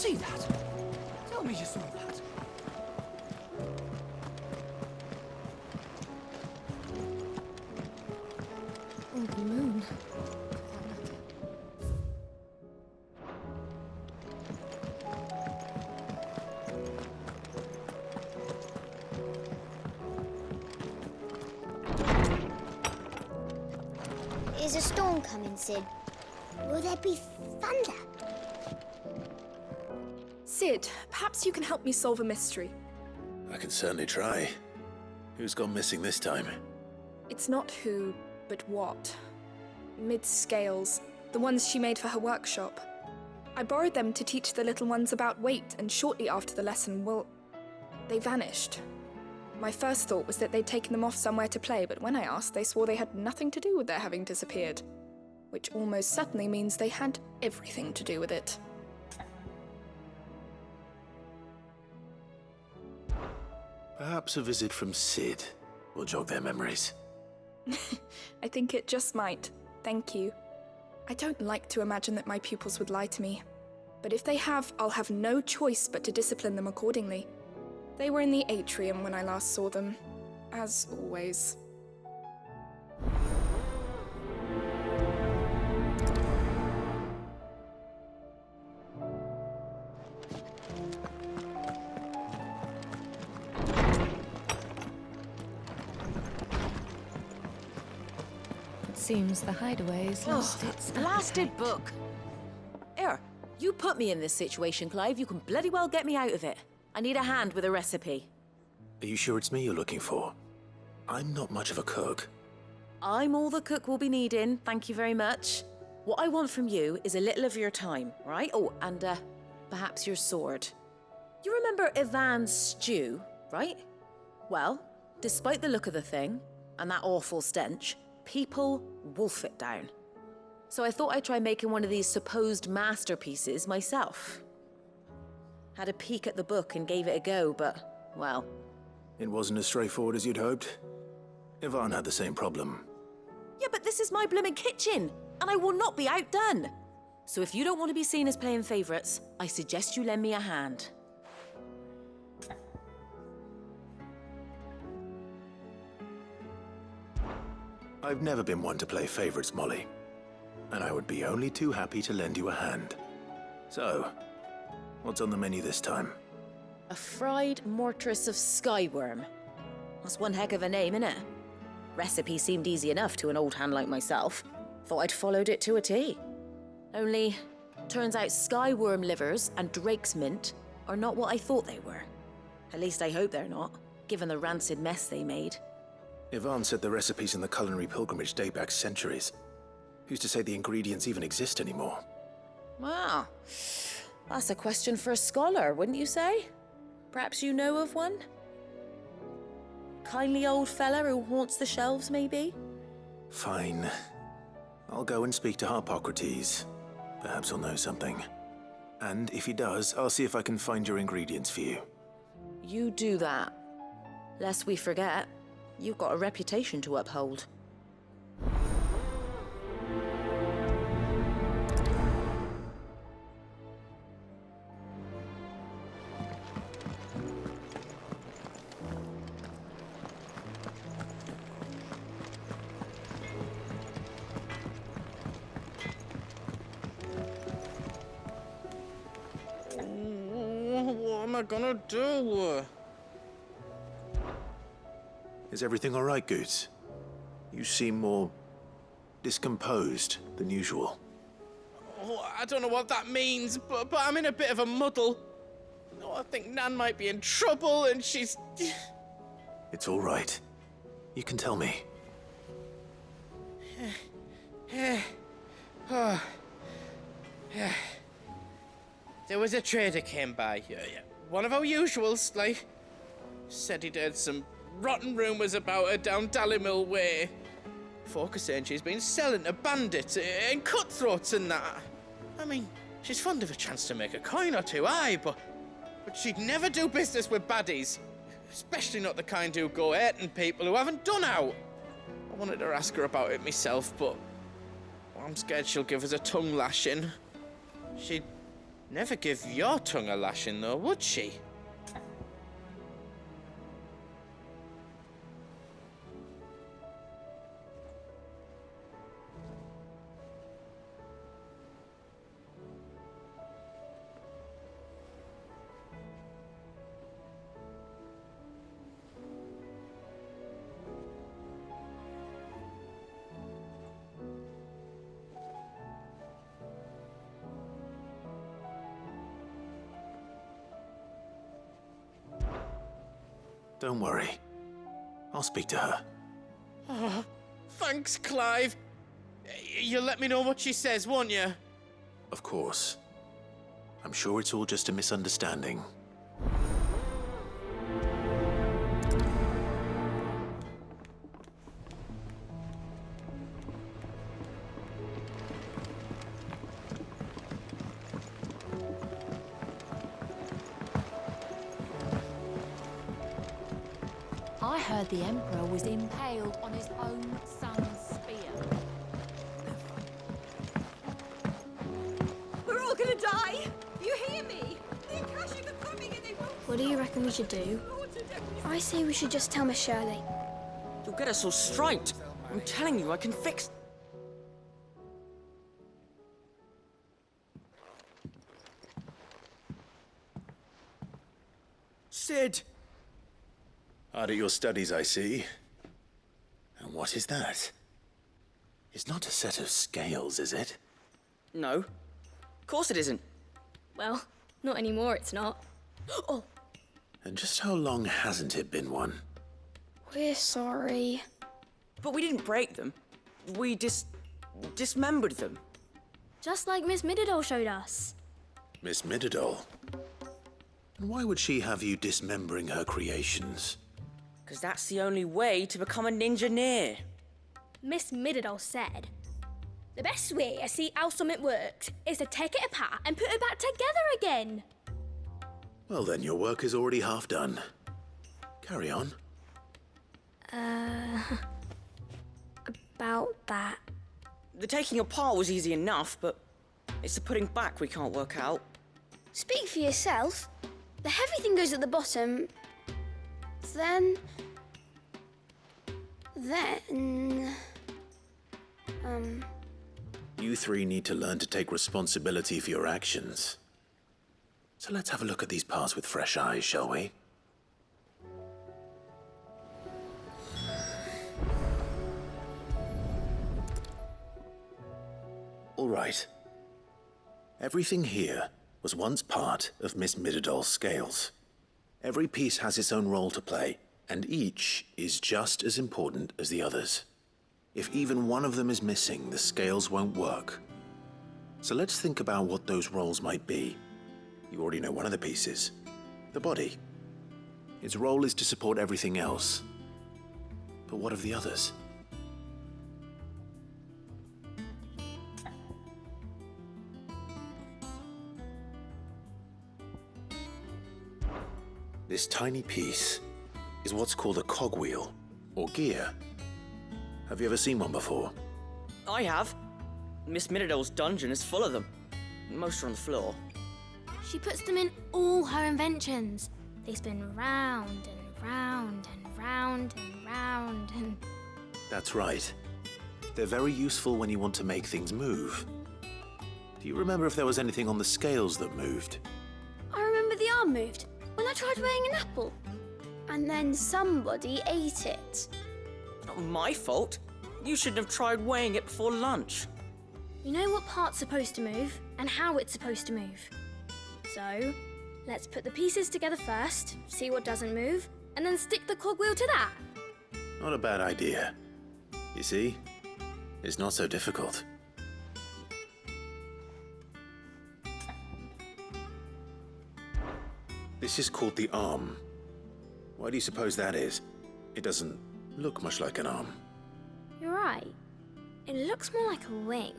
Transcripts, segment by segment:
see that? Tell me you saw that. Oh, the moon. Is a storm coming, Sid? Will there be thunder? Sid, perhaps you can help me solve a mystery. I can certainly try. Who's gone missing this time? It's not who, but what. Mid's scales, the ones she made for her workshop. I borrowed them to teach the little ones about weight, and shortly after the lesson, well, they vanished. My first thought was that they'd taken them off somewhere to play, but when I asked, they swore they had nothing to do with their having disappeared. Which almost certainly means they had everything to do with it. Perhaps a visit from Sid will jog their memories. I think it just might. Thank you. I don't like to imagine that my pupils would lie to me. But if they have, I'll have no choice but to discipline them accordingly. They were in the atrium when I last saw them, as always. It seems the hideaway's lost its Blasted appetite. book! Here, you put me in this situation, Clive. You can bloody well get me out of it. I need a hand with a recipe. Are you sure it's me you're looking for? I'm not much of a cook. I'm all the cook will be needing, thank you very much. What I want from you is a little of your time, right? Oh, and perhaps your sword. You remember Ivan's stew, right? Well, despite the look of the thing, and that awful stench, people wolf it down. So I thought I'd try making one of these supposed masterpieces myself. Had a peek at the book and gave it a go, but, well... It wasn't as straightforward as you'd hoped. Ivan had the same problem. Yeah, but this is my blimmin' kitchen, and I will not be outdone. So if you don't want to be seen as playing favourites, I suggest you lend me a hand. I've never been one to play favourites, Molly. And I would be only too happy to lend you a hand. So, what's on the menu this time? A fried mortress of skyworm. That's one heck of a name, innit? Recipe seemed easy enough to an old hand like myself. Thought I'd followed it to a T. Only, turns out skyworm livers and drake's mint are not what I thought they were. At least I hope they're not, given the rancid mess they made. Ivan said the recipes in the culinary pilgrimage date back centuries. Who's to say the ingredients even exist anymore? Wow. That's a question for a scholar, wouldn't you say? Perhaps you know of one? Kindly old fella who haunts the shelves, maybe? Fine. I'll go and speak to Harpocrates. Perhaps he'll know something. And if he does, I'll see if I can find your ingredients for you. You do that. Lest we forget, you've got a reputation to uphold. What am I gonna do? Is everything all right, Goots? You seem more discomposed than usual. Oh, I don't know what that means, but I'm in a bit of a muddle. Oh, I think Nan might be in trouble and she's... It's all right. You can tell me. There was a trader came by. One of our usuals, like. Said he'd heard some rotten rumours about her down Dallymill Way. Folk are saying she's been selling to bandits and cutthroats and that. I mean, she's fond of a chance to make a coin or two, aye, but she'd never do business with baddies. Especially not the kind who go hurting people who haven't done out. I wanted to ask her about it myself, but I'm scared she'll give us a tongue lashing. She'd Never give your tongue a lashing, though, would she? Don't worry. I'll speak to her. Oh, thanks, Clive. You'll let me know what she says, won't you? Of course. I'm sure it's all just a misunderstanding. I heard the Emperor was impaled on his own son's spear. We're all gonna die! You hear me? The Akashic are coming and they won't. What do you reckon we should do? I say we should just tell Miss Shirley. You'll get us all striped. I'm telling you, I can fix... Sid! Hard at your studies, I see. And what is that? It's not a set of scales, is it? No. Of course it isn't. Well, not anymore, it's not. Oh, And just how long hasn't it been one? we're sorry. But we didn't break them. We dismembered them. Just like Miss Middledore showed us. Miss Middledore? And why would she have you dismembering her creations? Because that's the only way to become a ninja-neer. Miss Middledore said, the best way to see how something works is to take it apart and put it back together again. Well then, your work is already half done. Carry on. About that. The taking apart was easy enough, but it's the putting back we can't work out. Speak for yourself. The heavy thing goes at the bottom. Then... You three need to learn to take responsibility for your actions. So let's have a look at these parts with fresh eyes, shall we? All right. Everything here was once part of Miss Middadole's scales. Every piece has its own role to play, and each is just as important as the others. If even one of them is missing, the scales won't work. So let's think about what those roles might be. You already know one of the pieces, the body. Its role is to support everything else. But what of the others? This tiny piece is what's called a cogwheel, or gear. Have you ever seen one before? I have. Miss Middadole's dungeon is full of them. Most are on the floor. She puts them in all her inventions. They spin round and round and round and round and... That's right. They're very useful when you want to make things move. Do you remember if there was anything on the scales that moved? I remember the arm moved when I tried weighing an apple. And then somebody ate it. Not my fault. You shouldn't have tried weighing it before lunch. You know what part's supposed to move and how it's supposed to move. So, let's put the pieces together first, see what doesn't move, and then stick the cogwheel to that. Not a bad idea. You see? It's not so difficult. This is called the arm. Why do you suppose that is? It doesn't look much like an arm. You're right. It looks more like a wing.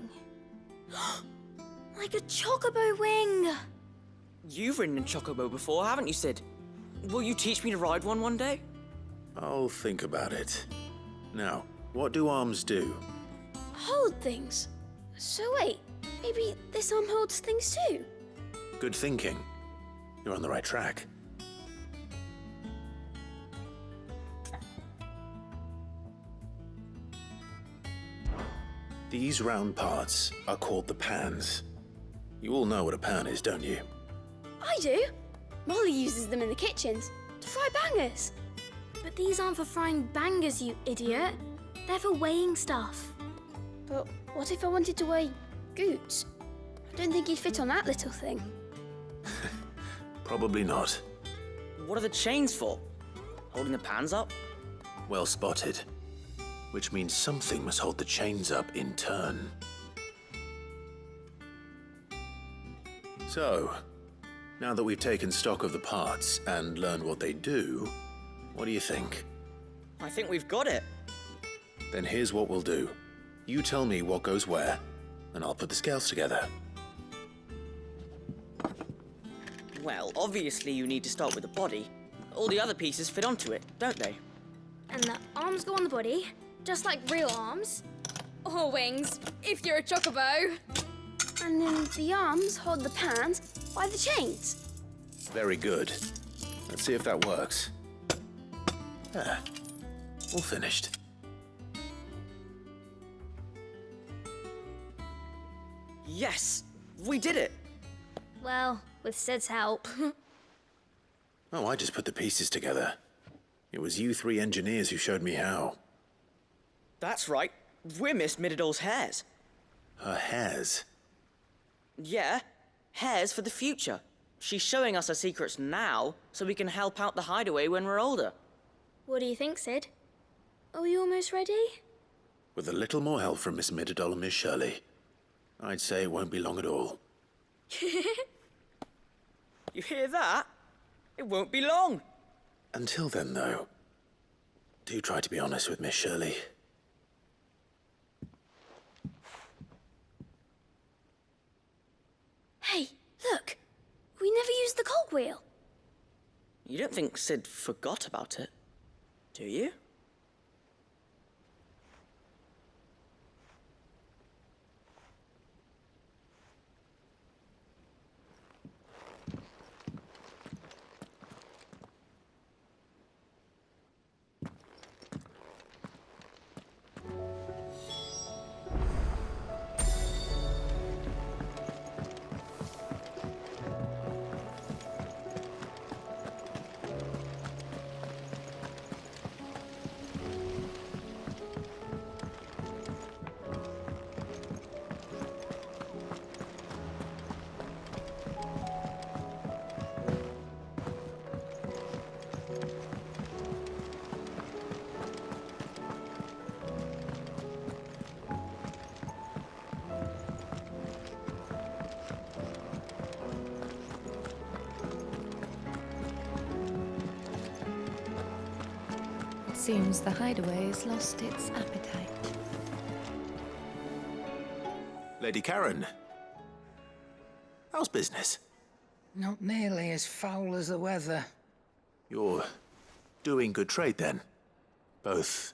Like a chocobo wing! You've ridden a chocobo before, haven't you, Sid? Will you teach me to ride one day? I'll think about it. Now, what do arms do? Hold things. So wait, maybe this arm holds things too? Good thinking. You're on the right track. These round parts are called the pans. You all know what a pan is, don't you? I do. Molly uses them in the kitchens to fry bangers. But these aren't for frying bangers, you idiot. They're for weighing stuff. But what if I wanted to weigh Goots? I don't think he'd fit on that little thing. Probably not. What are the chains for? Holding the pans up? Well spotted. Which means something must hold the chains up in turn. So, now that we've taken stock of the parts and learned what they do, what do you think? I think we've got it. Then here's what we'll do. You tell me what goes where, and I'll put the scales together. Well, obviously you need to start with the body. All the other pieces fit onto it, don't they? And the arms go on the body, just like real arms. Or wings, if you're a chocobo. And then the arms hold the pans by the chains. Very good. Let's see if that works. Ah, all finished. Yes! We did it! Well, with Sid's help. Oh, I just put the pieces together. It was you three engineers who showed me how. That's right. We're Miss Mididol's hairs. Her hairs? Yeah, hairs for the future. She's showing us her secrets now, so we can help out the hideaway when we're older. What do you think, Sid? Are we almost ready? With a little more help from Miss Mididol and Miss Shirley, I'd say it won't be long at all. You hear that? It won't be long. Until then, though, do try to be honest with Miss Shirley. Hey, look. We never used the cogwheel. You don't think Sid forgot about it, do you? Seems the hideaway's lost its appetite. Lady Karen, how's business? Not nearly as foul as the weather. You're doing good trade, then? Both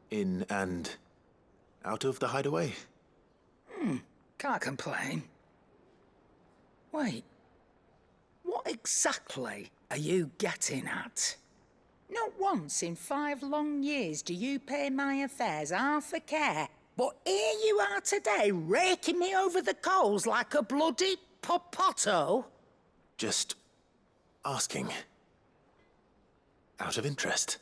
in and out of the hideaway? Can't complain. Wait. What exactly are you getting at? Not once in 5 long years do you pay my affairs half a care, but here you are today, raking me over the coals like a bloody popoto? Just asking. Out of interest.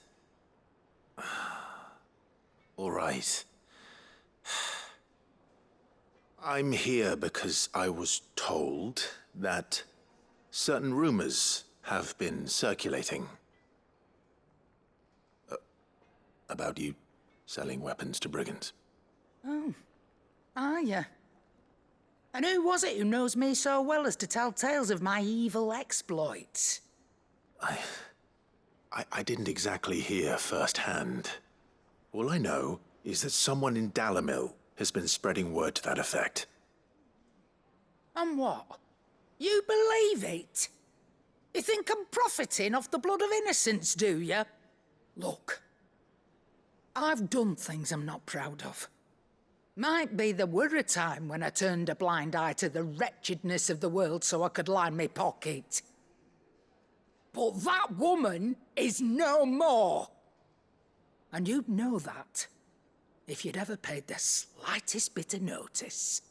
All right. I'm here because I was told that certain rumors have been circulating. About you selling weapons to brigands. Oh, are you? And who was it who knows me so well as to tell tales of my evil exploits? I didn't exactly hear firsthand. All I know is that someone in Dalimil has been spreading word to that effect. And what? You believe it? You think I'm profiting off the blood of innocents, do you? Look, I've done things I'm not proud of. Might be there were a time when I turned a blind eye to the wretchedness of the world so I could line me pocket. But that woman is no more. And you'd know that if you'd ever paid the slightest bit of notice.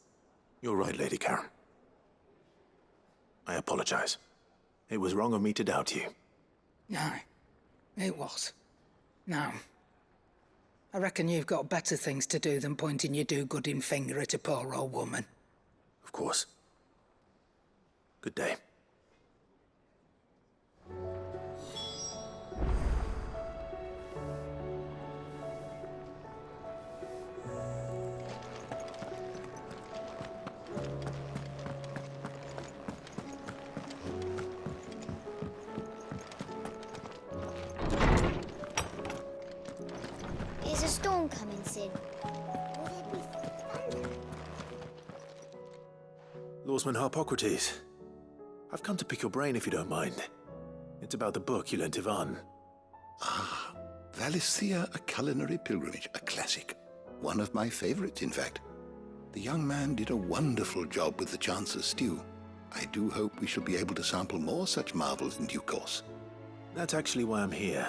You're right, Lady Karen. I apologize. It was wrong of me to doubt you. No, it was. Now, I reckon you've got better things to do than pointing your do-gooding finger at a poor old woman. Of course. Good day. Is a storm coming, Sid? Will there be thunder? Lawsman Harpocrates, I've come to pick your brain if you don't mind. It's about the book you lent Ivan. Ah, Valisthea, A Culinary Pilgrimage, a classic. One of my favorites, in fact. The young man did a wonderful job with the Chance's stew. I do hope we shall be able to sample more such marvels in due course. That's actually why I'm here.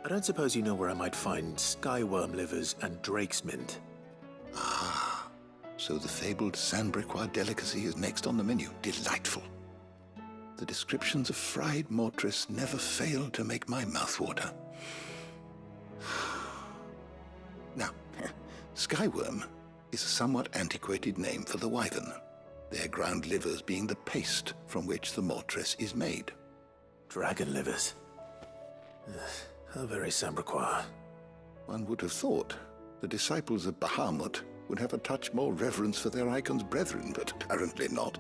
I don't suppose you know where I might find skyworm livers and drake's mint. Ah, so the fabled Sandbricois delicacy is next on the menu. Delightful. The descriptions of fried mortress never fail to make my mouth water. Now, skyworm is a somewhat antiquated name for the wyvern, their ground livers being the paste from which the mortress is made. Dragon livers. How very Sandbricois. One would have thought the disciples of Bahamut would have a touch more reverence for their icon's brethren, but apparently not.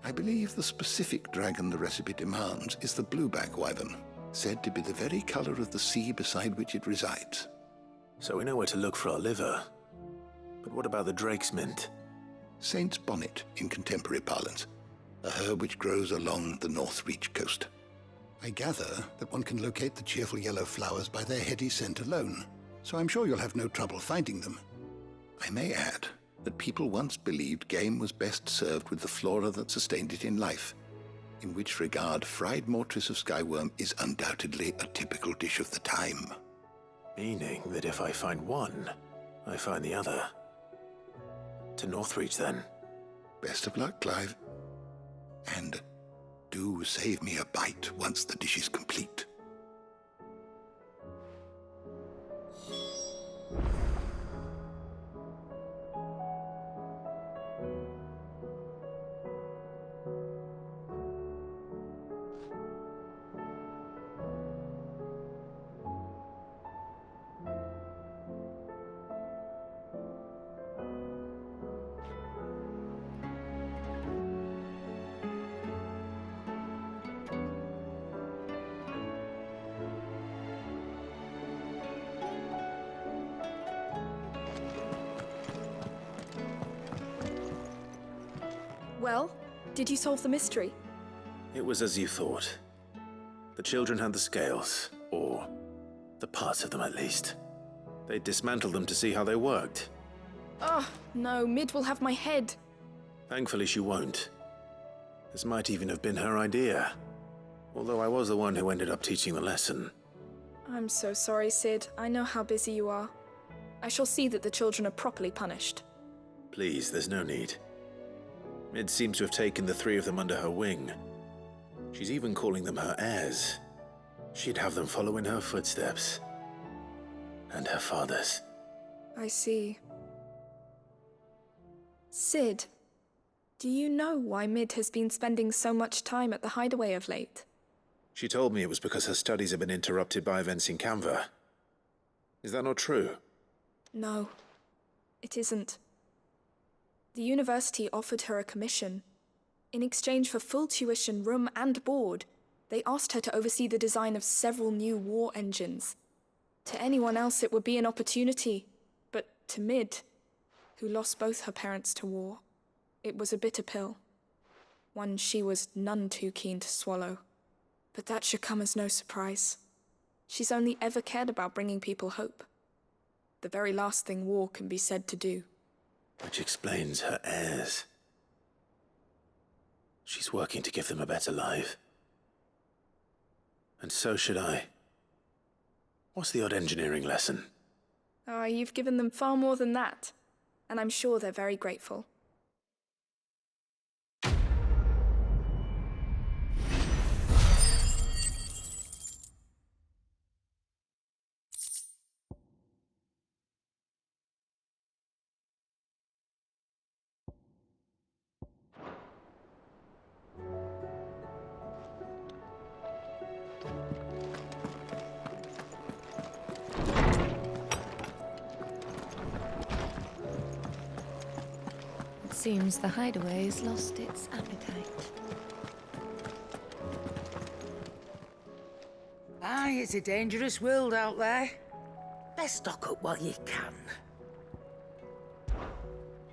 I believe the specific dragon the recipe demands is the blueback wyvern, said to be the very color of the sea beside which it resides. So we know where to look for our liver. But what about the drake's mint? Saint's bonnet in contemporary parlance, a herb which grows along the North Reach coast. I gather that one can locate the cheerful yellow flowers by their heady scent alone, so I'm sure you'll have no trouble finding them. I may add that people once believed game was best served with the flora that sustained it in life, in which regard fried mortress of skyworm is undoubtedly a typical dish of the time. Meaning that if I find one, I find the other. To Northreach, then. Best of luck, Clive. And do save me a bite once the dish is complete. Well, did you solve the mystery? It was as you thought. The children had the scales, or the parts of them at least. They dismantled them to see how they worked. Oh, no, Mid will have my head. Thankfully she won't. This might even have been her idea. Although I was the one who ended up teaching the lesson. I'm so sorry, Sid. I know how busy you are. I shall see that the children are properly punished. Please, there's no need. Mid seems to have taken the three of them under her wing. She's even calling them her heirs. She'd have them follow in her footsteps. And her father's. I see. Sid, do you know why Mid has been spending so much time at the hideaway of late? She told me it was because her studies have been interrupted by events in Canva. Is that not true? No, it isn't. The university offered her a commission. In exchange for full tuition, room and board, they asked her to oversee the design of several new war engines. To anyone else it would be an opportunity, but to Mid, who lost both her parents to war, it was a bitter pill. One she was none too keen to swallow. But that should come as no surprise. She's only ever cared about bringing people hope. the very last thing war can be said to do. Which explains her heirs. She's working to give them a better life. And so should I. What's the odd engineering lesson? Oh, you've given them far more than that, and I'm sure they're very grateful. Seems the hideaway's lost its appetite. Aye, it's a dangerous world out there. Best stock up while you can.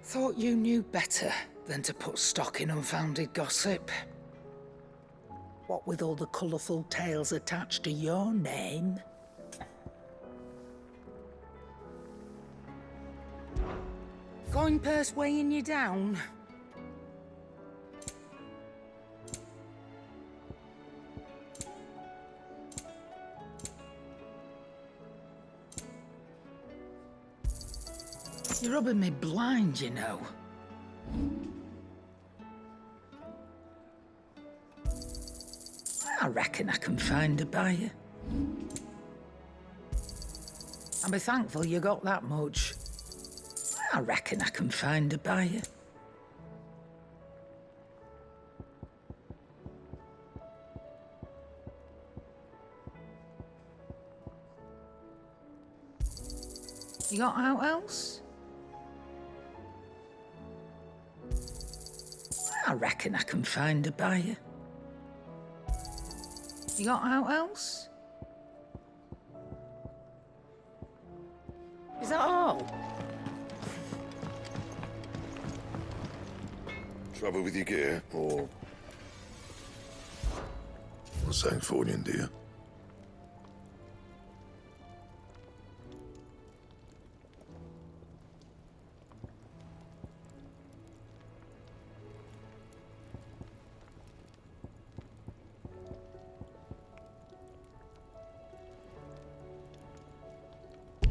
Thought you knew better than to put stock in unfounded gossip. What with all the colourful tales attached to your name. Coin purse weighing you down? You're rubbing me blind, you know. I reckon I can find a buyer. And be thankful you got that much. I reckon I can find a buyer. You got out else? I reckon I can find a buyer. You got out else? Is that all? Trouble with your gear, or something for you, dear?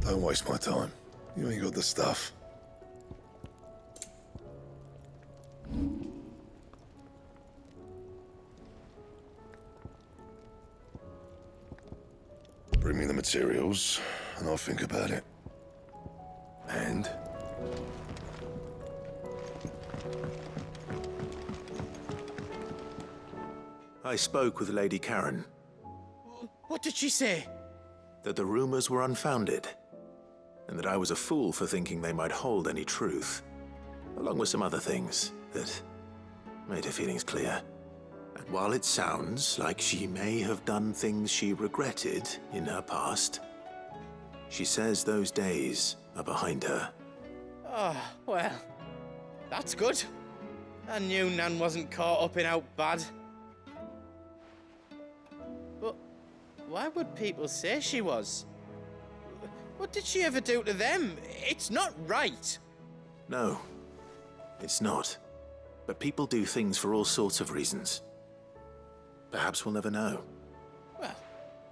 Don't waste my time. You ain't got the stuff. Bring me the materials, and I'll think about it. And? I spoke with Lady Karen. What did she say? That the rumors were unfounded, and that I was a fool for thinking they might hold any truth, along with some other things that made her feelings clear. And while it sounds like she may have done things she regretted in her past, she says those days are behind her. Oh, well, that's good. I knew Nan wasn't caught up in out bad. But why would people say she was? What did she ever do to them? It's not right. No, it's not. But people do things for all sorts of reasons. Perhaps we'll never know. Well,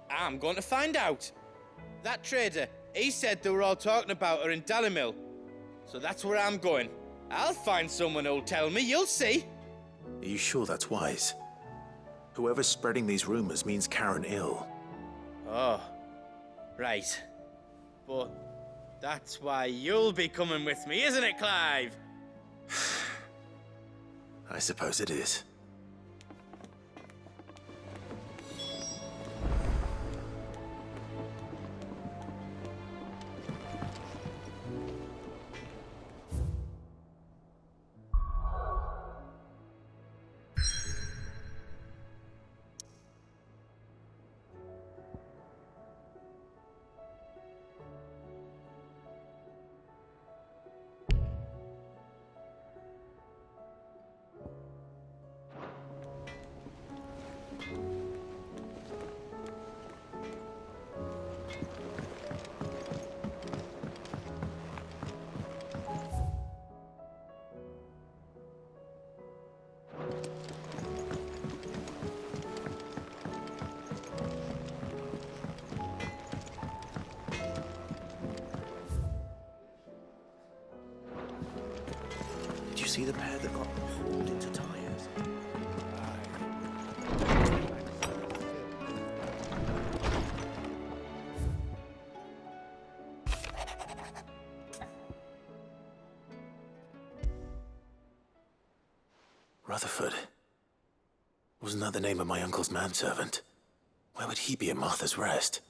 I'm going to find out. That trader, he said they were all talking about her in Dalimil. So that's where I'm going. I'll find someone who'll tell me, you'll see. Are you sure that's wise? Whoever's spreading these rumors means Karen ill. Oh, right. But that's why you'll be coming with me, isn't it, Clive? I suppose it is. see the pair that got hauled into tires? Rutherford. Wasn't that the name of my uncle's manservant? Why would he be at Martha's Rest?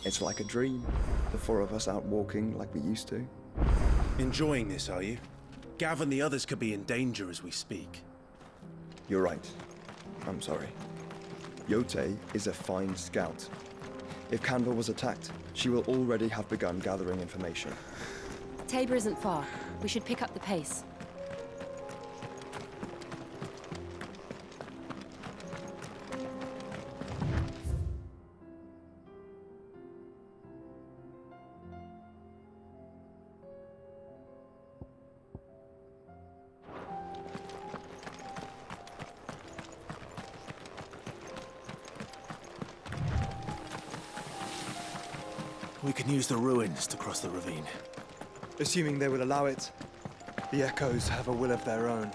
It's like a dream. The four of us out walking like we used to. Enjoying this, are you? Gav and the others could be in danger as we speak. You're right. I'm sorry. Yote is a fine scout. If Canva was attacked, she will already have begun gathering information. Tabor isn't far. We should pick up the pace. We can use the ruins to cross the ravine. Assuming they will allow it, the Echoes have a will of their own.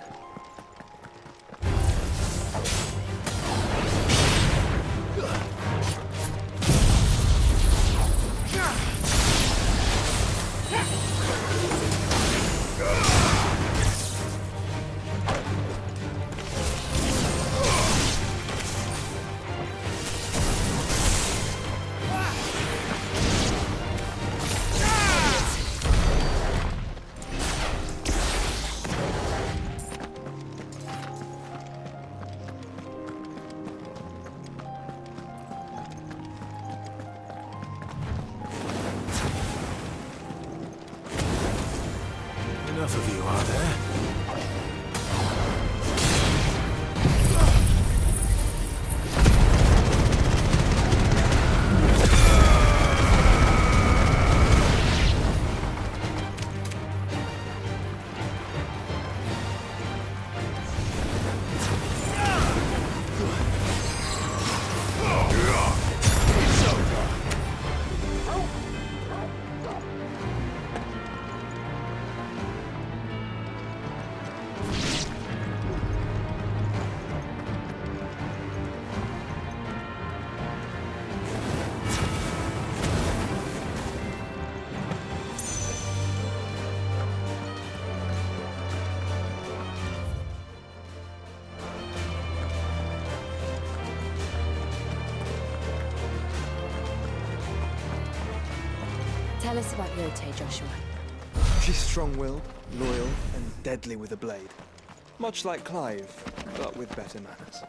Enough of you, are there? Tell us about Yote, Joshua. She's strong-willed, loyal, and deadly with a blade. Much like Clive, but with better manners.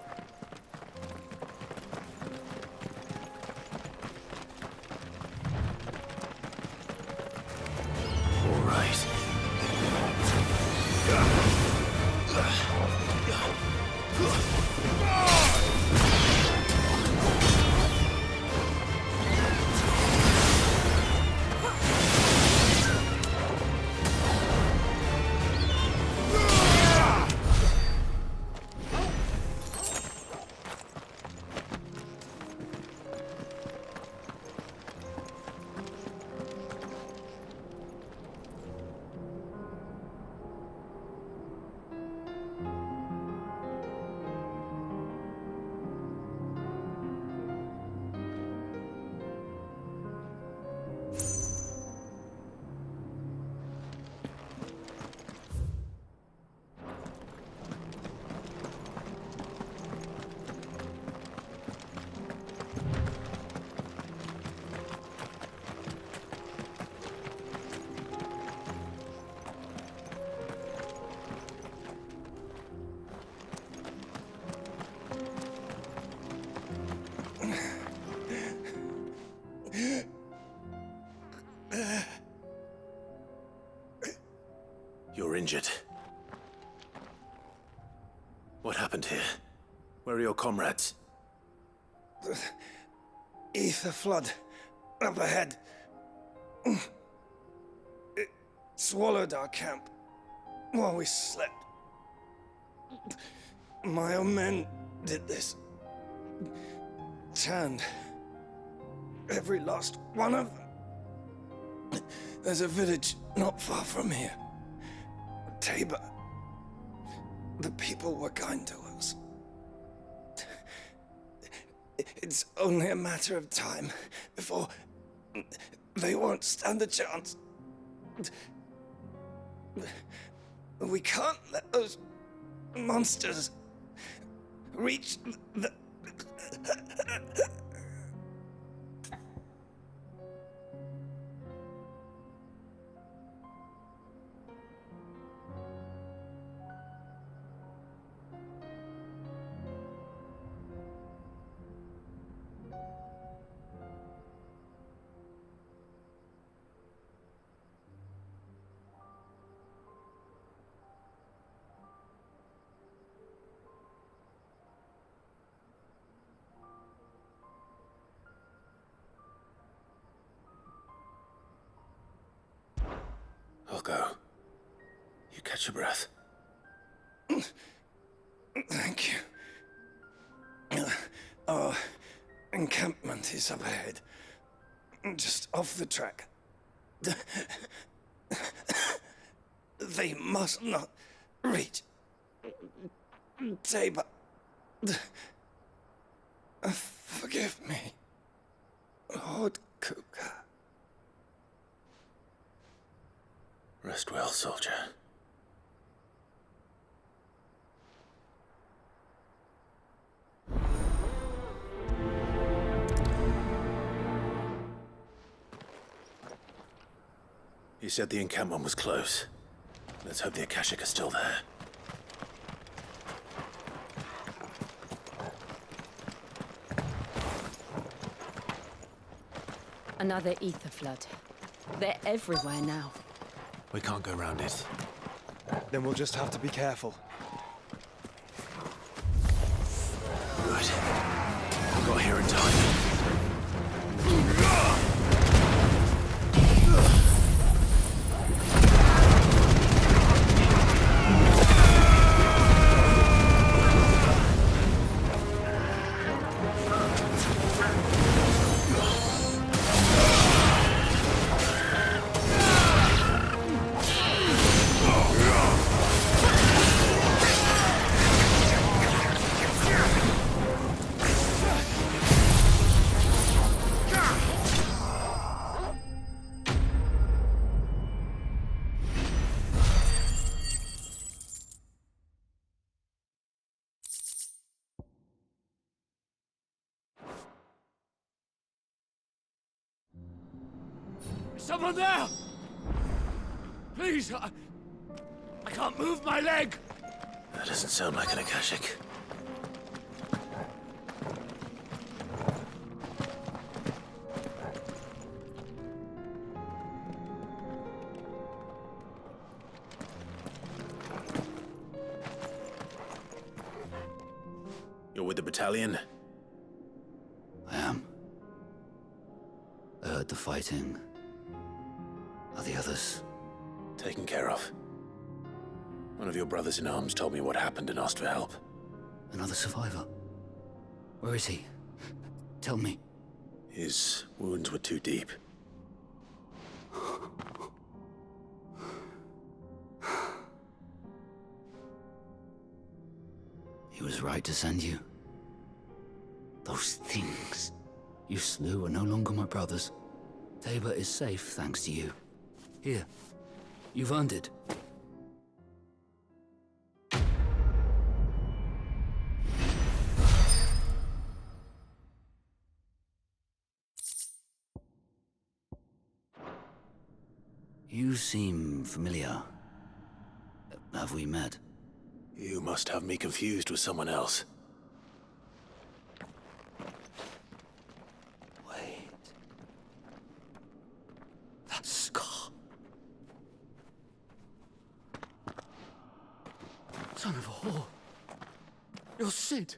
You're injured. What happened here? Where are your comrades? The ether flood up ahead. It swallowed our camp while we slept. My own men did this. Turned every last one of them. There's a village not far from here. Tabor. The people were kind to us. It's only a matter of time before they won't stand a chance. We can't let those monsters reach the... I'll go. You catch your breath. Thank you. Our encampment is up ahead. Just off the track. They must not reach Tabor. Forgive me, Lord Kuka. Rest well, soldier. He said the encampment was close. Let's hope the Akashic are still there. Another ether flood. They're everywhere now. We can't go round it. Then we'll just have to be careful. Good. We got here in time. Someone there! Please, I can't move my leg! That doesn't sound like an Akashic. You're with the battalion? I am. I heard the fighting. Are the others? Taken care of. One of your brothers in arms told me what happened and asked for help. Another survivor? Where is he? Tell me. His wounds were too deep. He was right to send you. Those things you slew are no longer my brothers. Tabor is safe thanks to you. Here, you've earned it. You seem familiar. Have we met? You must have me confused with someone else. Wait. That scar. Son of a whore. You're Sid.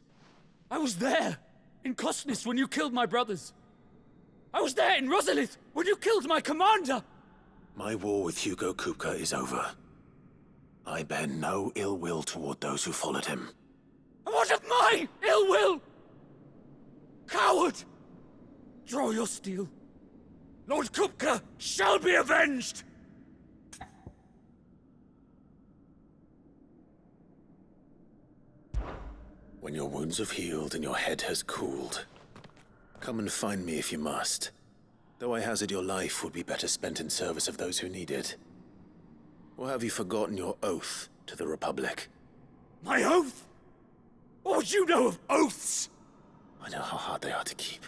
I was there in Cosnis when you killed my brothers. I was there in Rosalith when you killed my commander. My war with Hugo Kupka is over. I bear no ill will toward those who followed him. And what of my ill will? Coward! Draw your steel. Lord Kupka shall be avenged! When your wounds have healed and your head has cooled, come and find me if you must. Though I hazard your life would be better spent in service of those who need it. Or have you forgotten your oath to the Republic? My oath? What would you know of oaths? I know how hard they are to keep.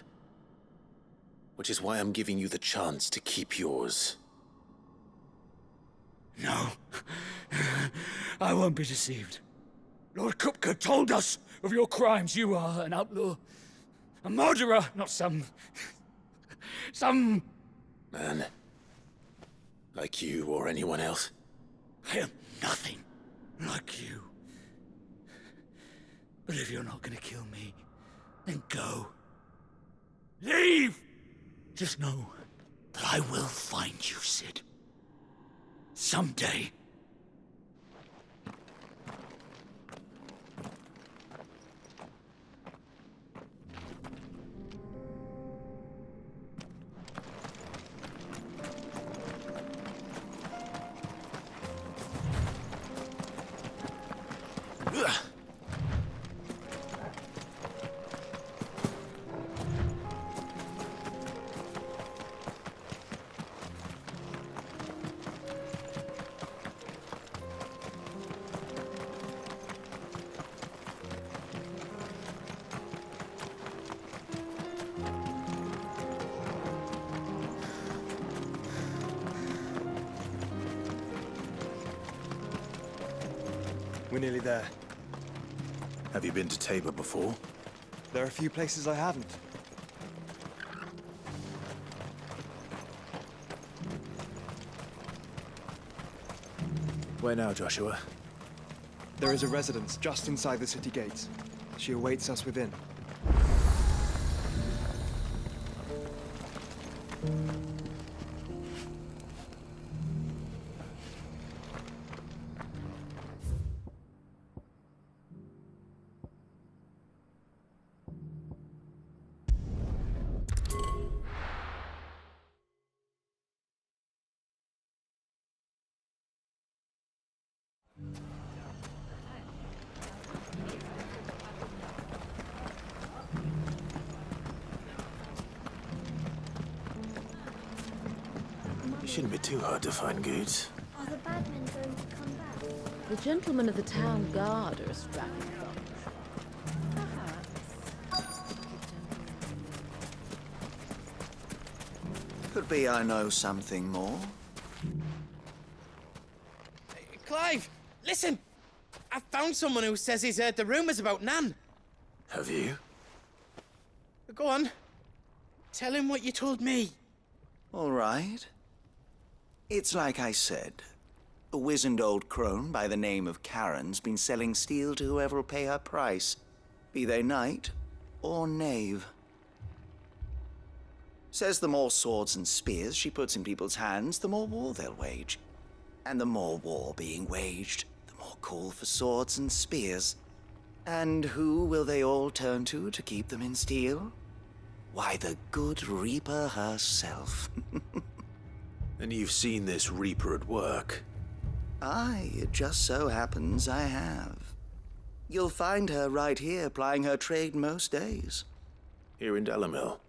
Which is why I'm giving you the chance to keep yours. No. I won't be deceived. Lord Kupka told us of your crimes. You are an outlaw. A murderer, not some man. Like you or anyone else. I am nothing like you. But if you're not gonna kill me, then go. Leave! Just know that I will find you, Sid. Someday. We're nearly there. Have you been to Tabor before? There are a few places I haven't. Where now, Joshua? There is a residence just inside the city gates. She awaits us within. It shouldn't be too hard to find goods. Are the bad men going to come back? The gentlemen of the town guard are a strapping bunch. Could be I know something more. Clive, listen! I found someone who says he's heard the rumours about Nan. Have you? Go on. Tell him what you told me. All right. It's like I said. A wizened old crone by the name of Karen's been selling steel to whoever'll pay her price, be they knight or knave. Says the more swords and spears she puts in people's hands, the more war they'll wage. And the more war being waged, the more call for swords and spears. And who will they all turn to keep them in steel? Why, the good Reaper herself. And you've seen this Reaper at work? Aye, it just so happens I have. You'll find her right here plying her trade most days. Here in Delamil?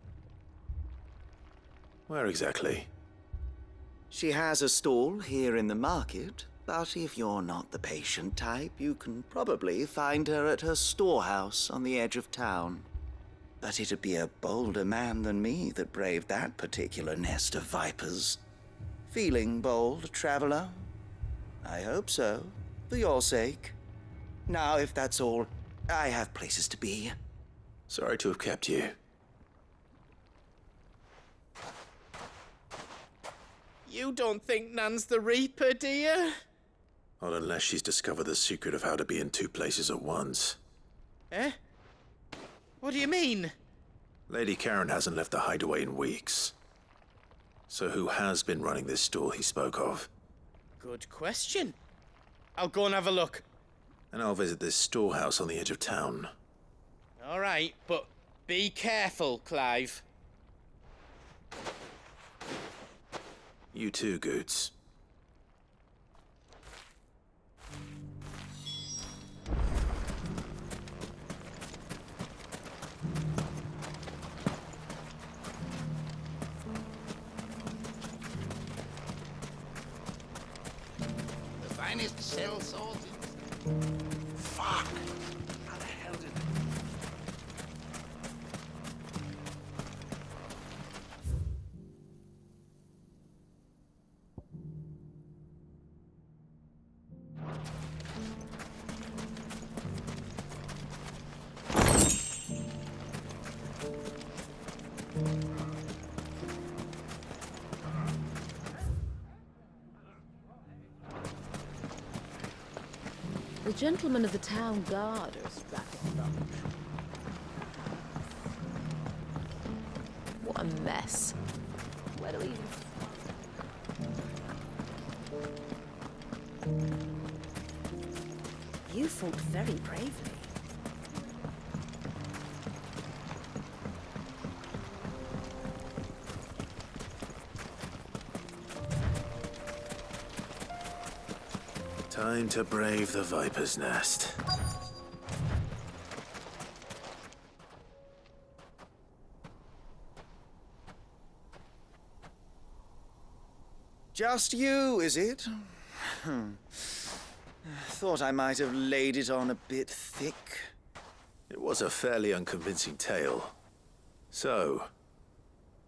Where exactly? She has a stall here in the market, but if you're not the patient type, you can probably find her at her storehouse on the edge of town. But it'd be a bolder man than me that braved that particular nest of vipers. Feeling bold, traveler? I hope so, for your sake. Now, if that's all, I have places to be. Sorry to have kept you. You don't think Nan's the Reaper, do you? Not unless she's discovered the secret of how to be in two places at once. Eh? What do you mean? Lady Karen hasn't left the hideaway in weeks. So who has been running this stall he spoke of? Good question. I'll go and have a look. And I'll visit this storehouse on the edge of town. All right, but be careful, Clive. You too, Goots. The finest cell salt in... Fuck! How the hell did... The gentlemen of the town guard are a strapping bunch. What a mess. Where do we even... You fought very bravely. Time to brave the Viper's Nest. Just you, is it? Thought I might have laid it on a bit thick. It was a fairly unconvincing tale. So,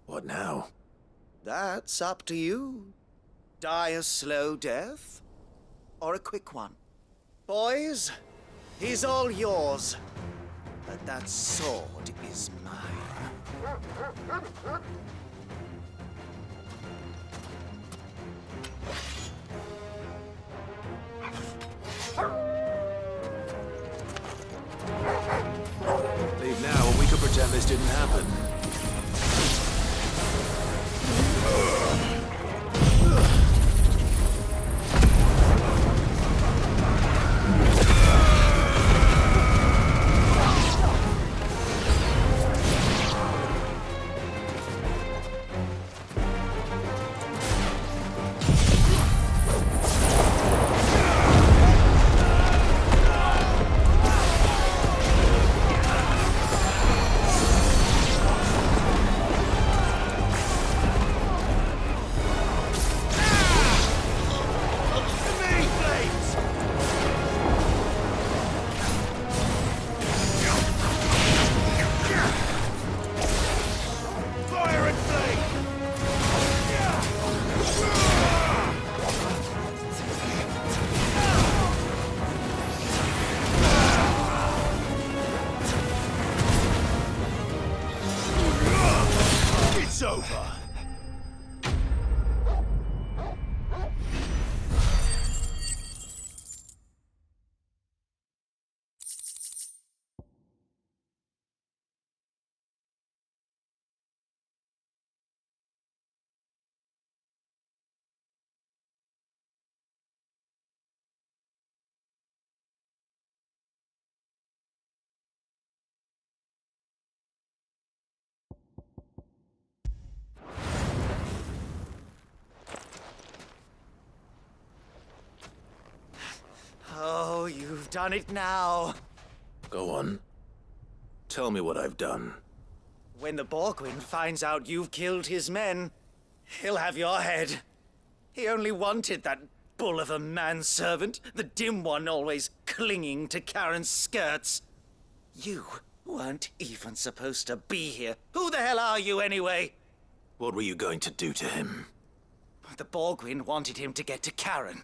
what now? That's up to you. Die a slow death, or a quick one. Boys, he's all yours. But that sword is mine. Leave now, and we could pretend this didn't happen. Oh, you've done it now. Go on. Tell me what I've done. When the Borgwyn finds out you've killed his men, he'll have your head. He only wanted that bull of a manservant, the dim one always clinging to Karen's skirts. You weren't even supposed to be here. Who the hell are you, anyway? What were you going to do to him? The Borgwyn wanted him to get to Karen.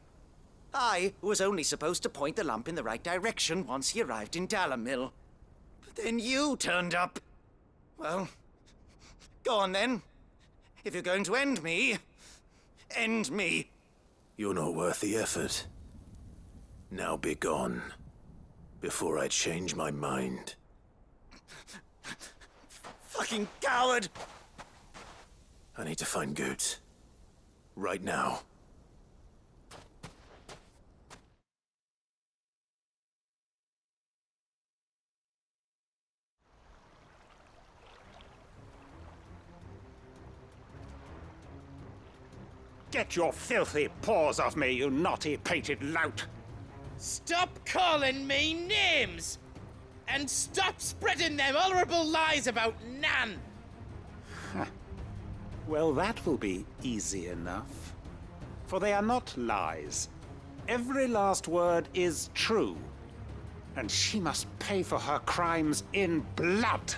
I was only supposed to point the lamp in the right direction once he arrived in Dalamil. But then you turned up. Well, go on then. If you're going to end me, end me. You're not worth the effort. Now be gone, before I change my mind. Fucking coward! I need to find Goetz. Right now. Get your filthy paws off me, you naughty-pated lout! Stop calling me names! And stop spreading them horrible lies about Nan! Well, that will be easy enough. For they are not lies. Every last word is true. And she must pay for her crimes in blood.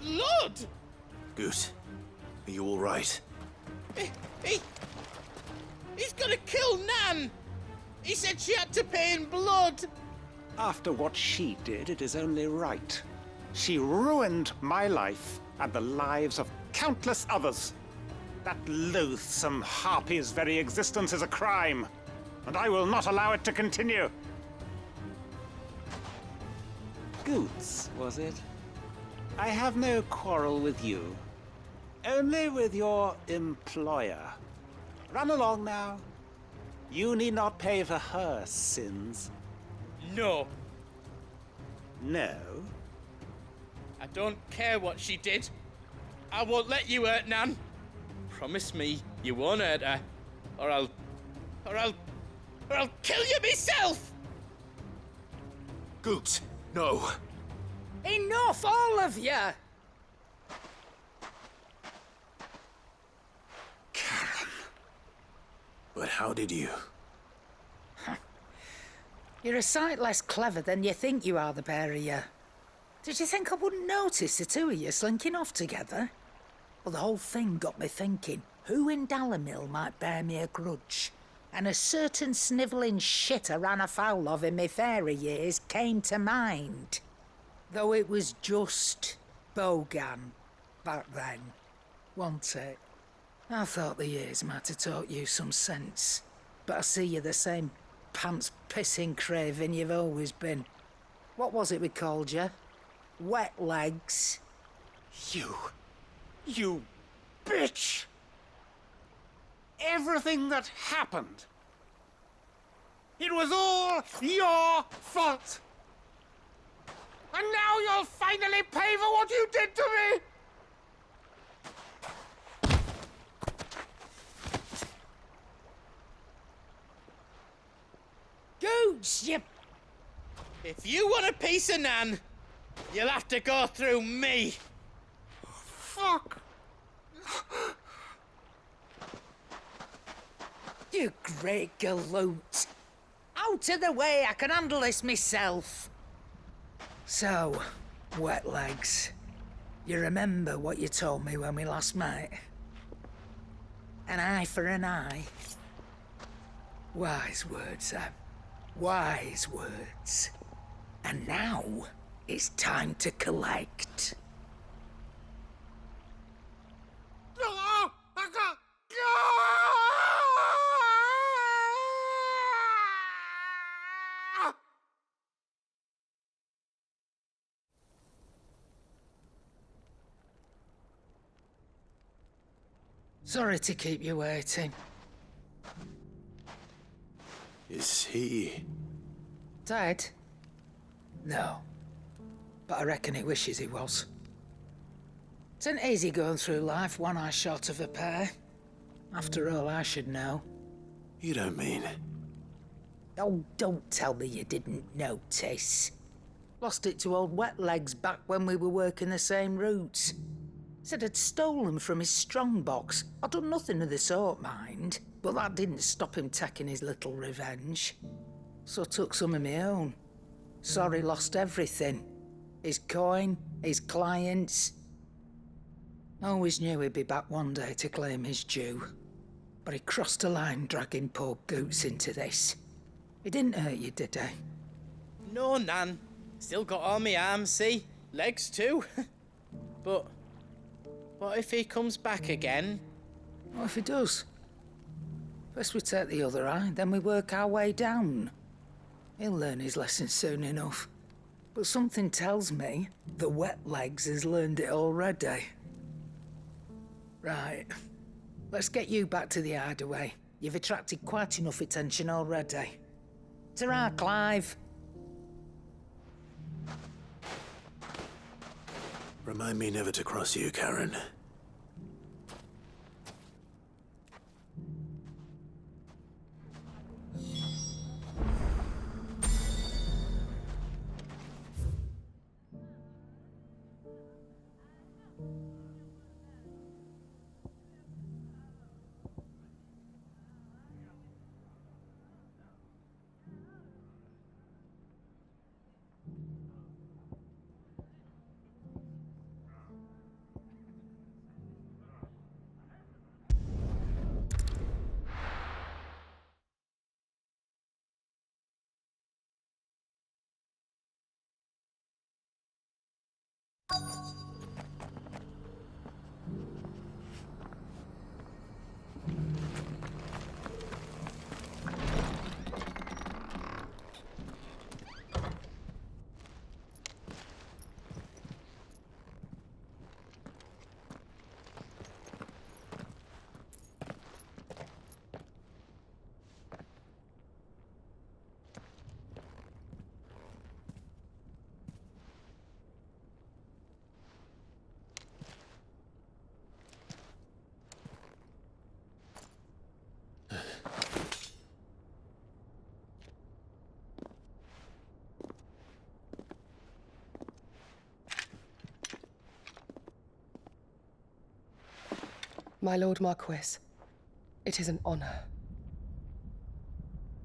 Blood? Goetz, are you all right? He's gonna kill Nan! He said she had to pay in blood! After what she did, it is only right. She ruined my life and the lives of countless others. That loathsome harpy's very existence is a crime, and I will not allow it to continue. Goetz, was it? I have no quarrel with you. Only with your employer. Run along now. You need not pay for her sins. No. No? I don't care what she did. I won't let you hurt Nan. Promise me you won't hurt her, or I'll kill you myself! Goetz, no. Enough, all of you! But how did you? You're a sight less clever than you think you are, the pair of you. Did you think I wouldn't notice the two of you slinking off together? Well, the whole thing got me thinking, who in Dalimil might bear me a grudge? And a certain snivelling shit I ran afoul of in my fairy years came to mind. Though it was just Bogan back then, wasn't it? I thought the years might have taught you some sense, but I see you're the same pants-pissing craven you've always been. What was it we called you? Wet legs? You bitch! Everything that happened, it was all your fault! And now you'll finally pay for what you did to me! Goetz, you... If you want a piece of Nan, you'll have to go through me. Fuck! You great galoot. Out of the way, I can handle this myself. So, wet legs, you remember what you told me when we last met? An eye for an eye. Wise words, Sam. Wise words. And now, it's time to collect. Sorry to keep you waiting. Is he... Dead? No. But I reckon he wishes he was. It isn't easy going through life one eye short of a pair. After all, I should know. You don't mean... Oh, don't tell me you didn't notice. Lost it to old Wet Legs back when we were working the same routes. Said I'd stolen from his strongbox. I'd done nothing of the sort, mind. But that didn't stop him taking his little revenge. So I took some of my own. Sorry, lost everything. His coin, his clients. Always knew he'd be back one day to claim his due. But he crossed a line dragging poor Goetz into this. He didn't hurt you, did he? No, Nan. Still got all my arms, see? Legs too. But what if he comes back again? What if he does? First we take the other eye, then we work our way down. He'll learn his lesson soon enough. But something tells me the wet legs has learned it already. Right. Let's get you back to the hideaway. You've attracted quite enough attention already. Ta-ra, Clive. Remind me never to cross you, Karen. My Lord Marquis, it is an honor.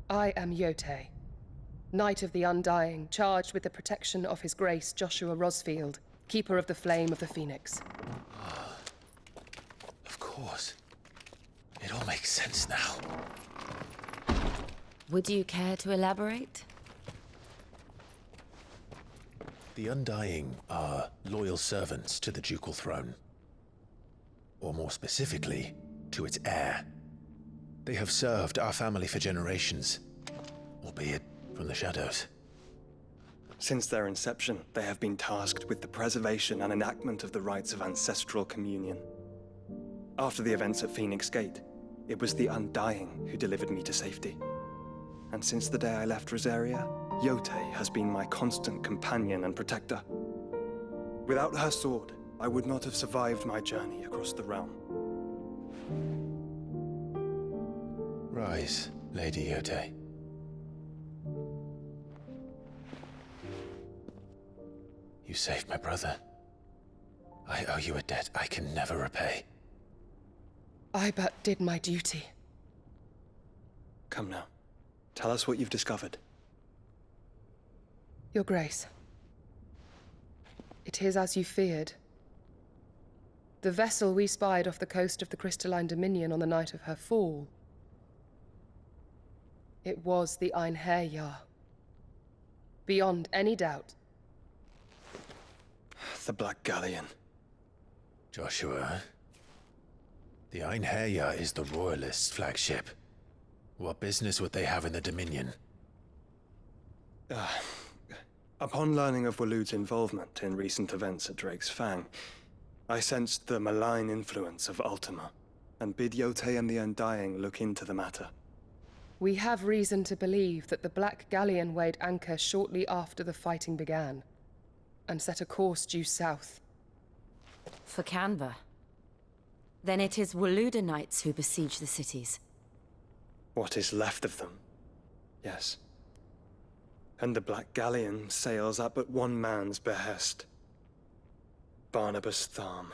I am Yotei, Knight of the Undying, charged with the protection of His Grace Joshua Rosfield, Keeper of the Flame of the Phoenix. Of course. It all makes sense now. Would you care to elaborate? The Undying are loyal servants to the ducal throne. Or more specifically, to its heir. They have served our family for generations, albeit from the shadows. Since their inception, they have been tasked with the preservation and enactment of the rites of ancestral communion. After the events at Phoenix Gate, it was the Undying who delivered me to safety. And since the day I left Rosaria, Yotei has been my constant companion and protector. Without her sword, I would not have survived my journey across the realm. Rise, Lady Yotei. You saved my brother. I owe you a debt I can never repay. I but did my duty. Come now. Tell us what you've discovered. Your Grace. It is as you feared. The vessel we spied off the coast of the Crystalline Dominion on the night of her fall. It was the Einherjar. Beyond any doubt. The Black Galleon. Joshua, the Einherjar is the Royalists' flagship. What business would they have in the Dominion? Upon learning of Waloed's involvement in recent events at Drake's Fang, I sensed the malign influence of Ultima, and bid Yotei and the Undying look into the matter. We have reason to believe that the Black Galleon weighed anchor shortly after the fighting began, and set a course due south. For Canva. Then it is Waloed Knights who besiege the cities. What is left of them, yes. And the Black Galleon sails at but one man's behest. Barnabas Tharm.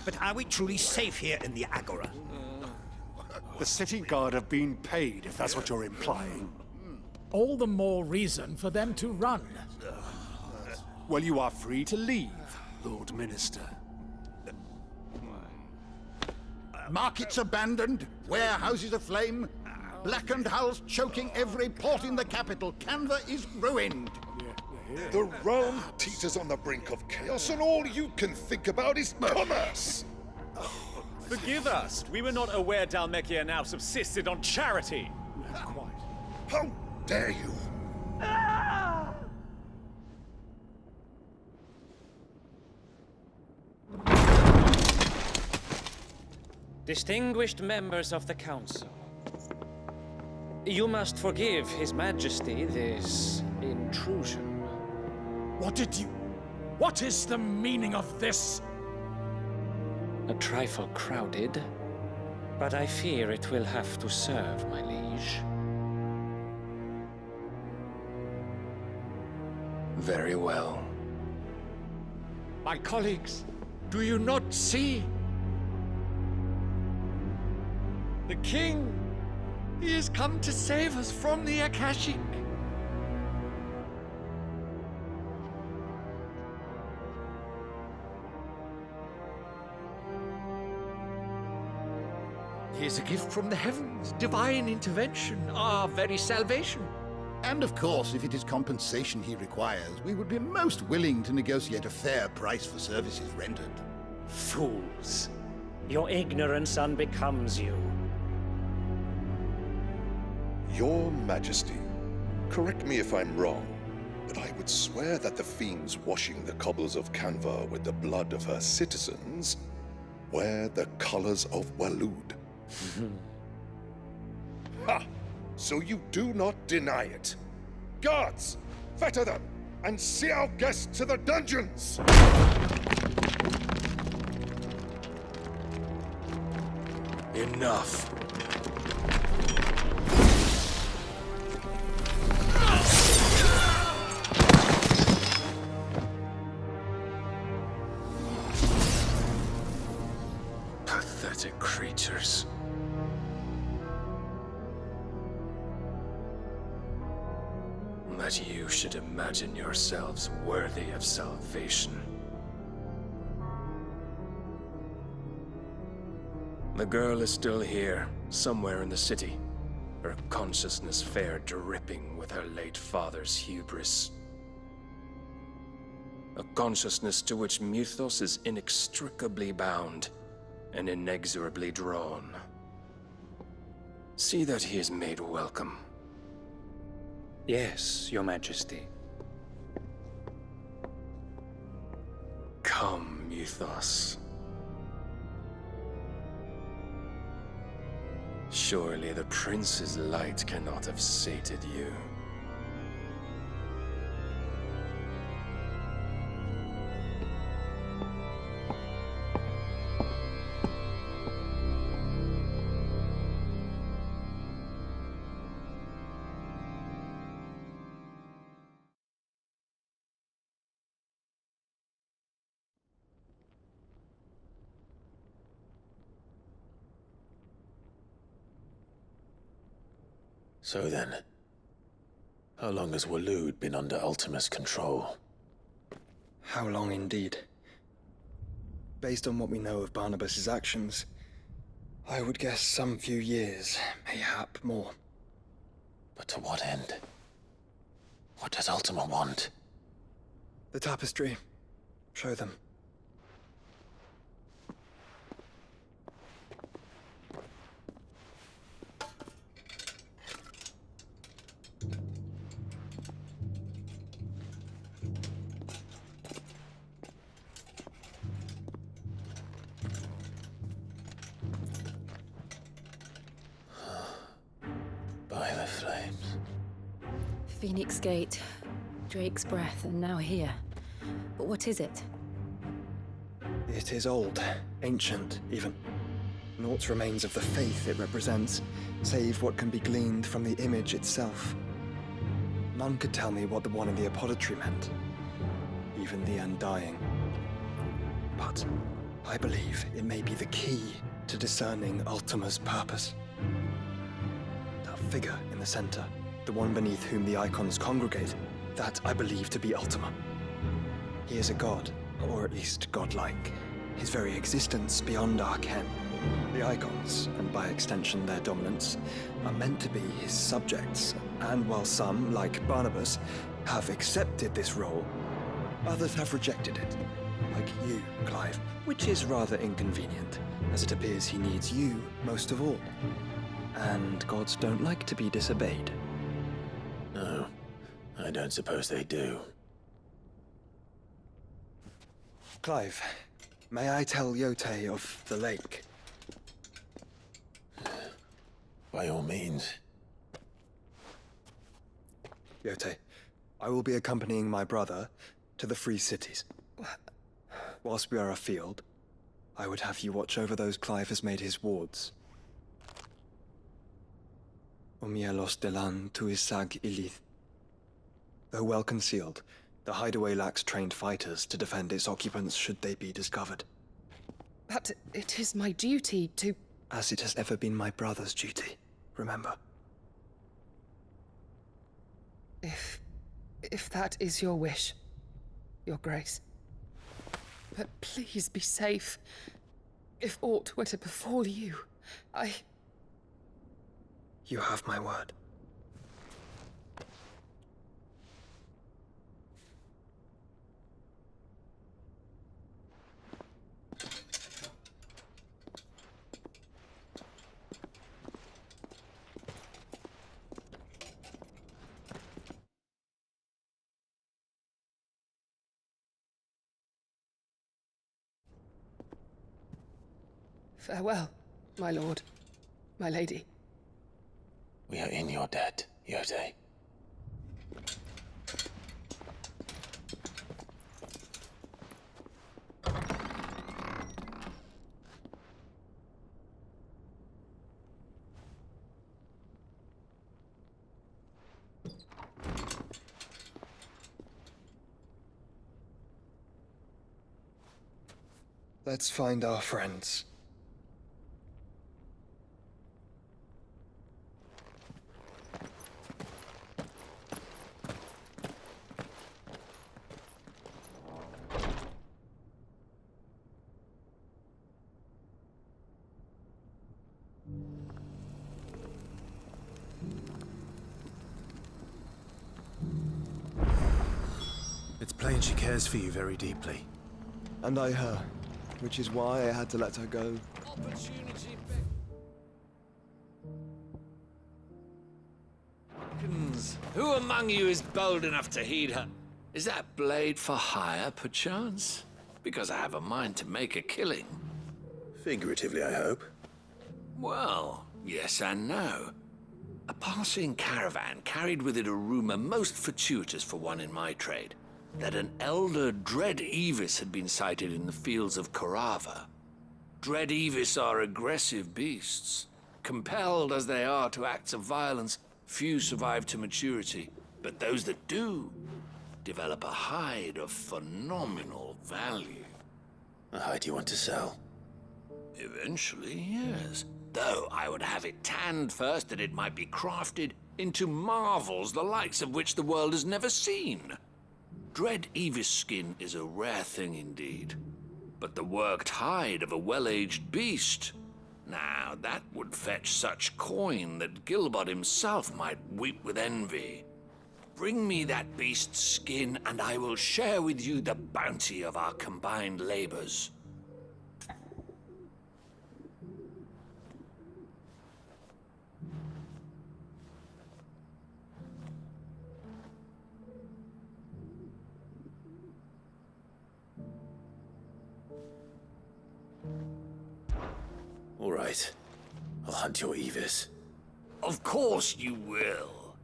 But are we truly safe here in the Agora? The city guard have been paid, if that's what you're implying. All the more reason for them to run. Well, you are free to leave, Lord Minister. Markets abandoned, warehouses aflame, blackened hulls choking every port in the capital. Canva is ruined. The realm teeters on the brink of chaos, and all you can think about is commerce! Forgive us. We were not aware Dhalmekia now subsisted on charity. Quite. How dare you! Distinguished members of the Council, you must forgive His Majesty this intrusion. What is the meaning of this? A trifle crowded, but I fear it will have to serve, my liege. Very well. My colleagues, do you not see? The king! He has come to save us from the Akashic! He is a gift from the heavens, divine intervention, our very salvation. And of course, if it is compensation he requires, we would be most willing to negotiate a fair price for services rendered. Fools! Your ignorance unbecomes you. Your Majesty, correct me if I'm wrong, but I would swear that the fiends washing the cobbles of Canva with the blood of her citizens wear the colors of Waloed. Ha! So you do not deny it. Guards, fetter them, and see our guests to the dungeons! Enough. Pathetic creatures. That you should imagine yourselves worthy of salvation. The girl is still here, somewhere in the city, her consciousness fair dripping with her late father's hubris. A consciousness to which Mythos is inextricably bound and inexorably drawn. See that he is made welcome. Yes, Your Majesty. Come, Mythos. Surely the prince's light cannot have sated you. So then, how long has Waloed been under Ultima's control? How long indeed? Based on what we know of Barnabas's actions, I would guess some few years, mayhap more. But to what end? What does Ultima want? The tapestry. Show them. By the flames. Phoenix Gate, Drake's Breath, and now here. But what is it? It is old, ancient, even. Naught remains of the faith it represents, save what can be gleaned from the image itself. None could tell me what the one in the apothecary meant, even the Undying. But I believe it may be the key to discerning Ultima's purpose. That figure in the center, the one beneath whom the icons congregate, that I believe to be Ultima. He is a god, or at least godlike, his very existence beyond our ken. The Icons, and by extension their dominants, are meant to be his subjects, and while some, like Barnabas, have accepted this role, others have rejected it, like you, Clive, which is rather inconvenient, as it appears he needs you most of all. And gods don't like to be disobeyed. No, I don't suppose they do. Clive, may I tell Yote of the lake? By all means. Yote, I will be accompanying my brother to the Free Cities. Whilst we are afield, I would have you watch over those Clive has made his wards. Omielos delan tuisag ilith. Though well concealed, the hideaway lacks trained fighters to defend its occupants should they be discovered. But it is my duty to... As it has ever been my brother's duty, remember. If that is your wish, Your Grace. But please be safe. If aught were to befall you, You have my word. Farewell, my lord, my lady. We are in your debt, Yote. Let's find our friends. It's plain she cares for you very deeply. And I her, which is why I had to let her go. Who among you is bold enough to heed her? Is that blade for hire, perchance? Because I have a mind to make a killing. Figuratively, I hope. Well, yes and no. A passing caravan carried with it a rumor most fortuitous for one in my trade, that an elder Dread Evis had been sighted in the fields of Carava. Dread Evis are aggressive beasts. Compelled as they are to acts of violence, few survive to maturity, but those that do develop a hide of phenomenal value. A hide you want to sell? Eventually, yes. Though I would have it tanned first that it might be crafted into marvels the likes of which the world has never seen. Dread Evis skin is a rare thing indeed. But the worked hide of a well-aged beast, now that would fetch such coin that Gilbert himself might weep with envy. Bring me that beast's skin, and I will share with you the bounty of our combined labors. All right. I'll hunt your Evis. Of course you will.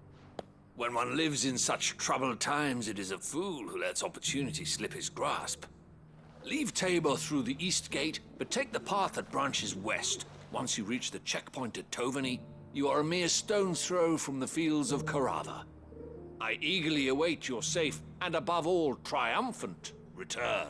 When one lives in such troubled times, it is a fool who lets opportunity slip his grasp. Leave Tabor through the east gate, but take the path that branches west. Once you reach the checkpoint at Tovany, you are a mere stone's throw from the fields of Carava. I eagerly await your safe, and above all, triumphant return.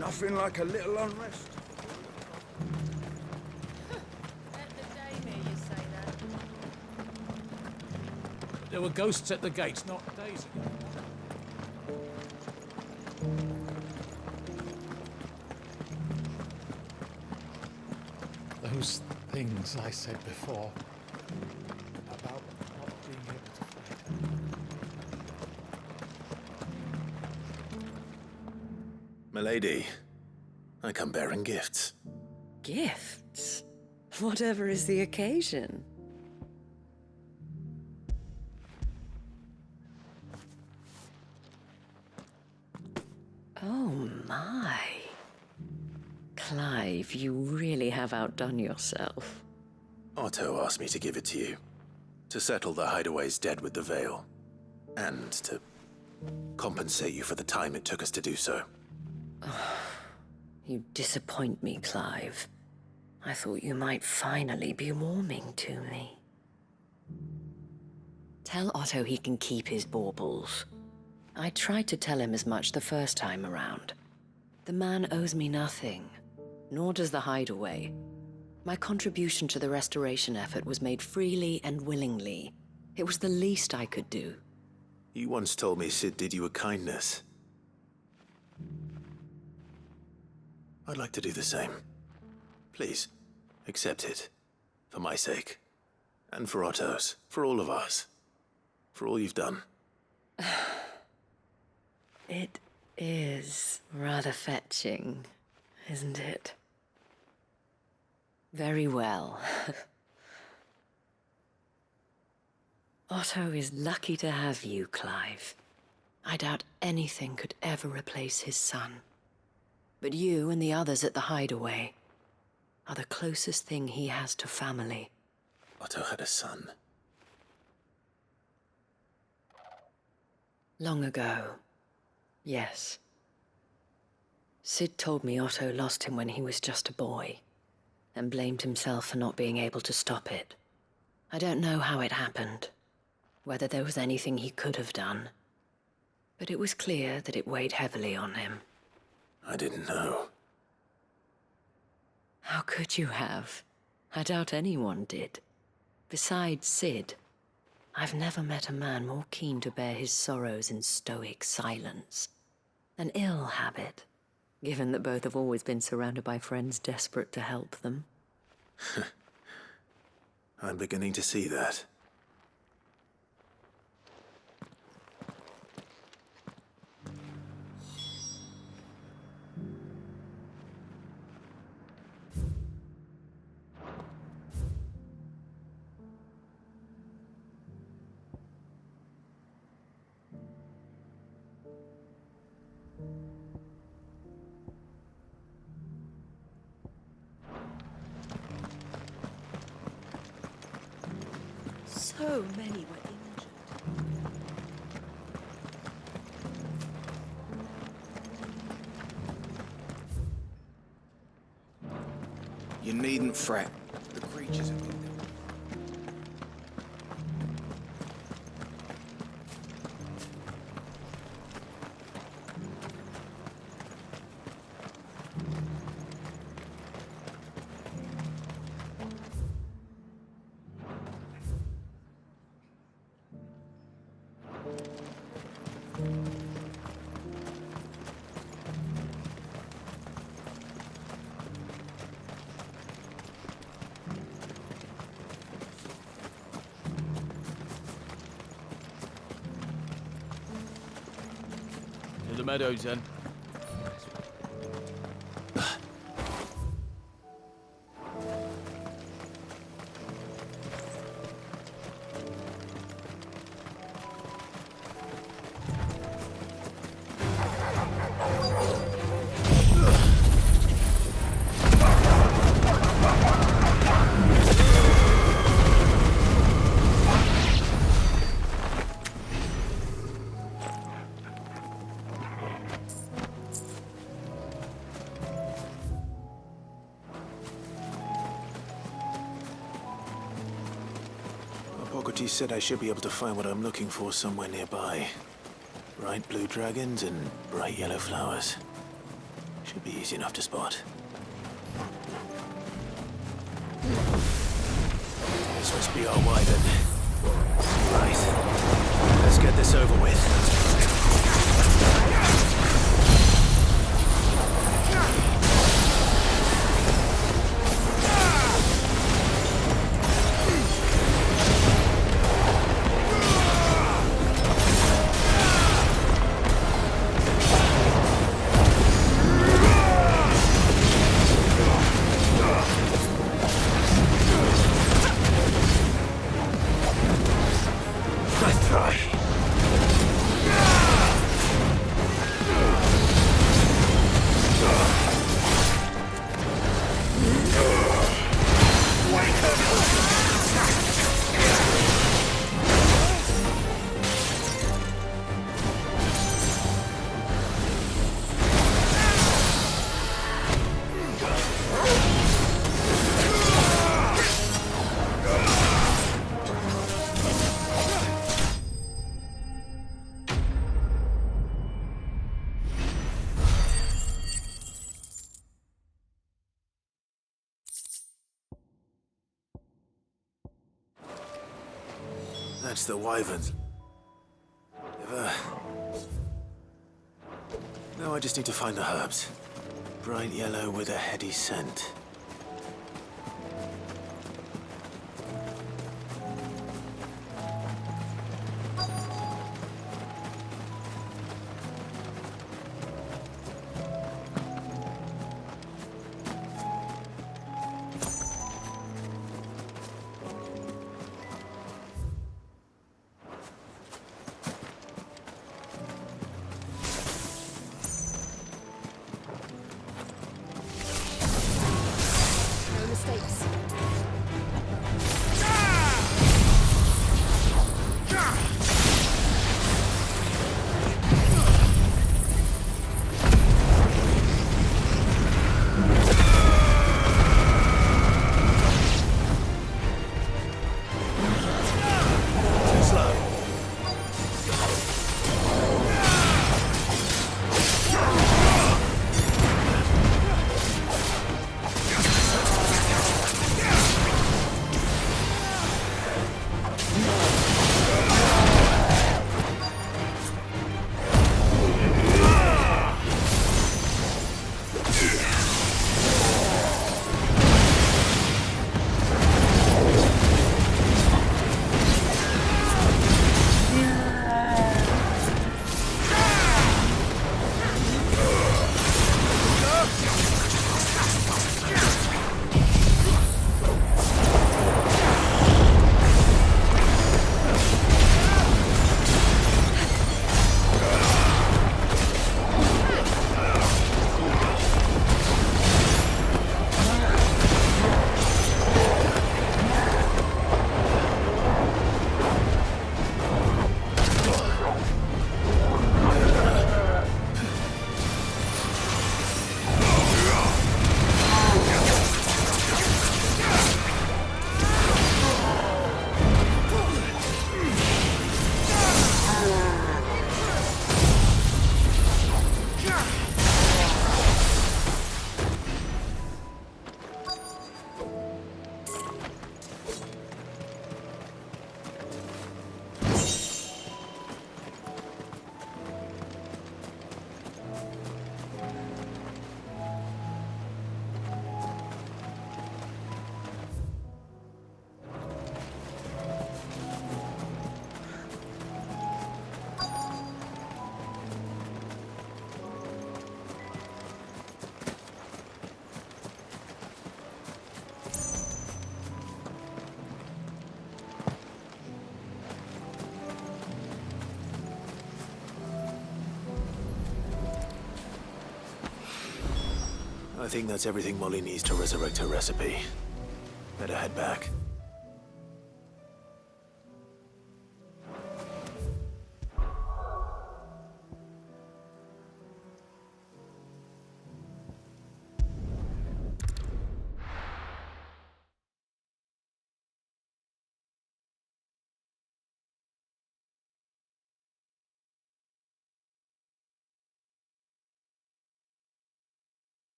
Nothing like a little unrest. There were ghosts at the gates not days ago. Those things I said before about not being able to fight. Milady, I come bearing gifts. Gifts? Whatever is the occasion. Oh my. Clive, you really have outdone yourself. Otto asked me to give it to you. To settle the Hideaway's debt with the Veil. And to compensate you for the time it took us to do so. You disappoint me, Clive. I thought you might finally be warming to me. Tell Otto he can keep his baubles. I tried to tell him as much the first time around. The man owes me nothing, nor does the Hideaway. My contribution to the restoration effort was made freely and willingly. It was the least I could do. You once told me Sid did you a kindness. I'd like to do the same. Please, accept it. For my sake. And for Otto's. For all of us. For all you've done. It is rather fetching, isn't it? Very well. Otto is lucky to have you, Clive. I doubt anything could ever replace his son. But you and the others at the Hideaway are the closest thing he has to family. Otto had a son. Long ago, yes. Sid told me Otto lost him when he was just a boy, and blamed himself for not being able to stop it. I don't know how it happened, whether there was anything he could have done, but it was clear that it weighed heavily on him. I didn't know. How could you have? I doubt anyone did. Besides Sid, I've never met a man more keen to bear his sorrows in stoic silence. An ill habit, given that both have always been surrounded by friends desperate to help them. I'm beginning to see that. So many were injured. You needn't fret. The creatures have got them. To the meadows, then. Hippocrates said I should be able to find what I'm looking for somewhere nearby. Bright blue dragons and bright yellow flowers. Should be easy enough to spot. This must be our way then. Right. Let's get this over with. That's the wyverns. Now I just need to find the herbs. Bright yellow with a heady scent. No mistakes. I think that's everything Molly needs to resurrect her recipe. Better head back.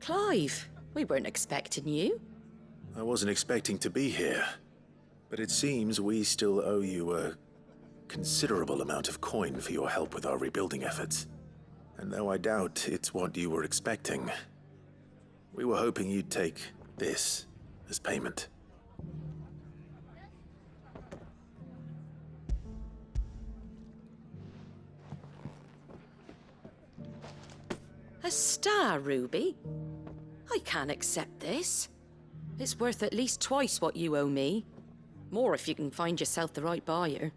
Clive, we weren't expecting you. I wasn't expecting to be here, but it seems we still owe you a considerable amount of coin for your help with our rebuilding efforts. And though I doubt it's what you were expecting, we were hoping you'd take this as payment. A star ruby? I can't accept this. It's worth at least twice what you owe me. More if you can find yourself the right buyer.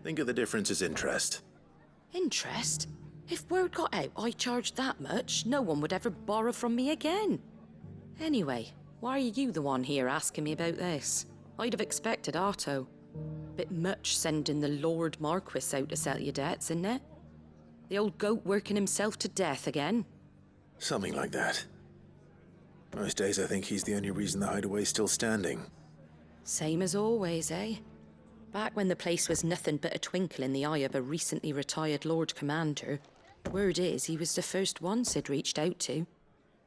Think of the difference as interest. Interest? If word got out I charged that much, no one would ever borrow from me again. Anyway, why are you the one here asking me about this? I'd have expected Otto. Bit much sending the Lord Marquis out to sell your debts, isn't it? The old goat working himself to death again. Something like that. Most days I think he's the only reason the hideaway's still standing. Same as always, eh? Back when the place was nothing but a twinkle in the eye of a recently retired Lord Commander, word is he was the first one Sid reached out to.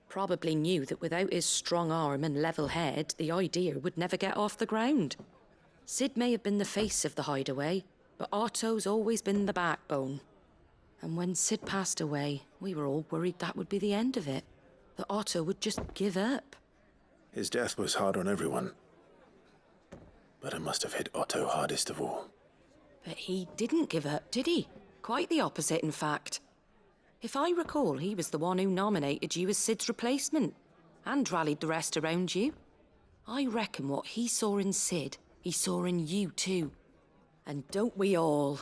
Probably knew that without his strong arm and level head, the idea would never get off the ground. Sid may have been the face of the hideaway, but Otto's always been the backbone. And when Sid passed away, we were all worried that would be the end of it. That Otto would just give up. His death was hard on everyone. But it must have hit Otto hardest of all. But he didn't give up, did he? Quite the opposite, in fact. If I recall, he was the one who nominated you as Sid's replacement, and rallied the rest around you. I reckon what he saw in Sid, he saw in you too. And don't we all?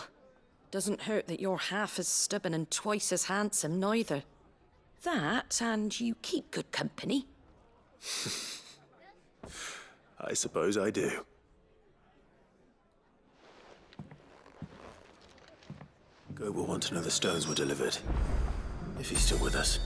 Doesn't hurt that you're half as stubborn and twice as handsome, neither. That, and you keep good company. I suppose I do. Goat will want to know the stones were delivered. If he's still with us.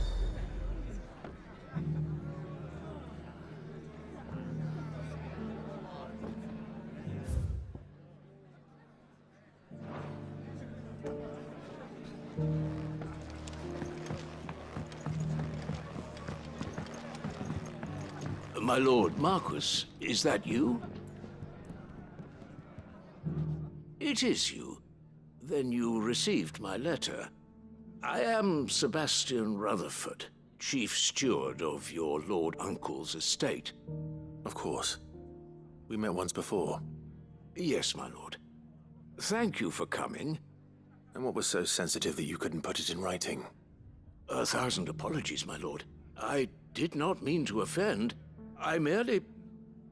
My lord Marquis, is that you? It is you. Then you received my letter. I am Sebastian Rutherford, chief steward of your lord uncle's estate. Of course. We met once before. Yes, my lord. Thank you for coming. And what was so sensitive that you couldn't put it in writing? 1,000 apologies, my lord. I did not mean to offend. I merely...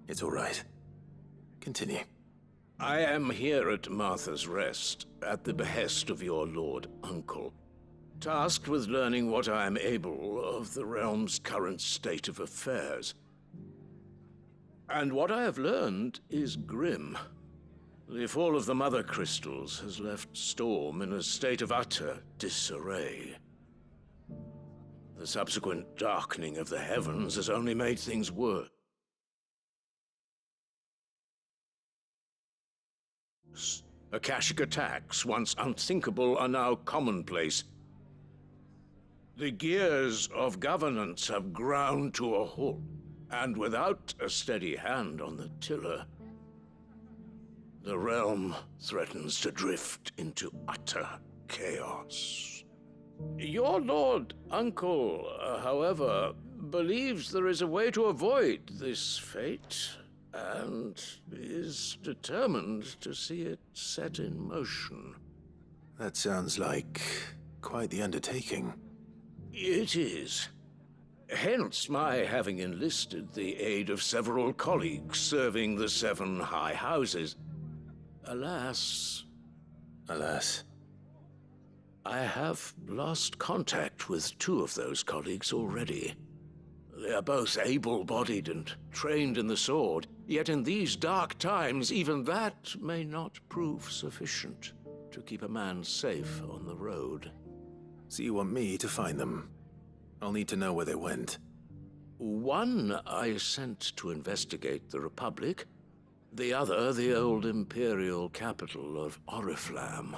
It's all right. Continue. I am here at Martha's Rest, at the behest of your lord uncle, tasked with learning what I am able of the realm's current state of affairs. And what I have learned is grim. The fall of the Mother Crystals has left Storm in a state of utter disarray. The subsequent darkening of the heavens has only made things worse. Akashic attacks, once unthinkable, are now commonplace. The gears of governance have ground to a halt, and without a steady hand on the tiller, the realm threatens to drift into utter chaos. Your lord uncle, however, believes there is a way to avoid this fate, and is determined to see it set in motion. That sounds like quite the undertaking. It is. Hence my having enlisted the aid of several colleagues serving the 7 high houses. Alas... Alas? I have lost contact with 2 of those colleagues already. They are both able-bodied and trained in the sword, yet in these dark times, even that may not prove sufficient to keep a man safe on the road. So you want me to find them? I'll need to know where they went. One I sent to investigate the Republic, the other the old Imperial capital of Oriflamme.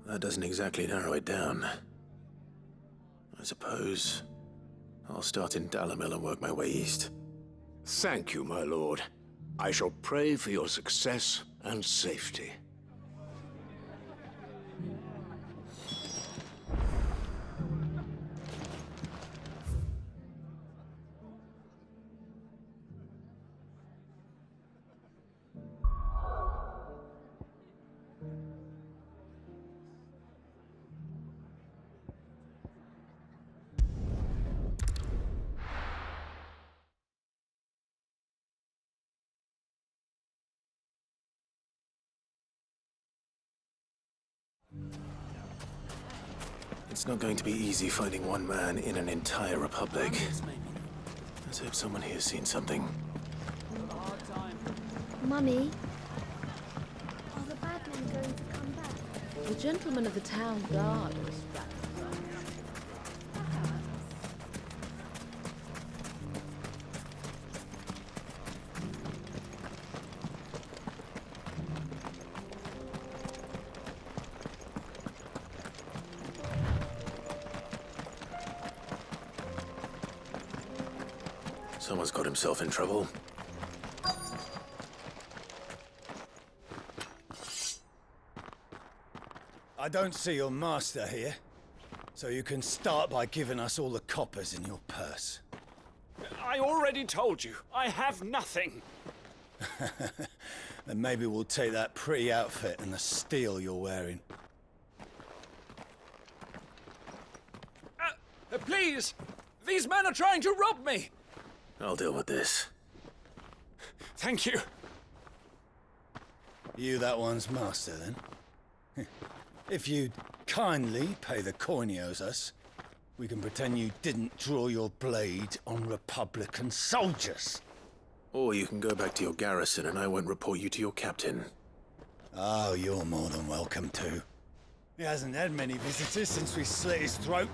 That doesn't exactly narrow it down. I suppose I'll start in Dalimil and work my way east. Thank you, my lord. I shall pray for your success and safety. It's not going to be easy finding one man in an entire republic. Let's hope someone here's seen something. Mummy, are the bad men going to come back? The gentleman of the town guard was strapped. Someone's got himself in trouble. I don't see your master here, so you can start by giving us all the coppers in your purse. I already told you, I have nothing. Then maybe we'll take that pretty outfit and the steel you're wearing. Please! These men are trying to rob me! I'll deal with this. Thank you. You that one's master, then? If you'd kindly pay the coin he owes us, we can pretend you didn't draw your blade on Republican soldiers. Or you can go back to your garrison and I won't report you to your captain. Oh, you're more than welcome to. He hasn't had many visitors since we slit his throat.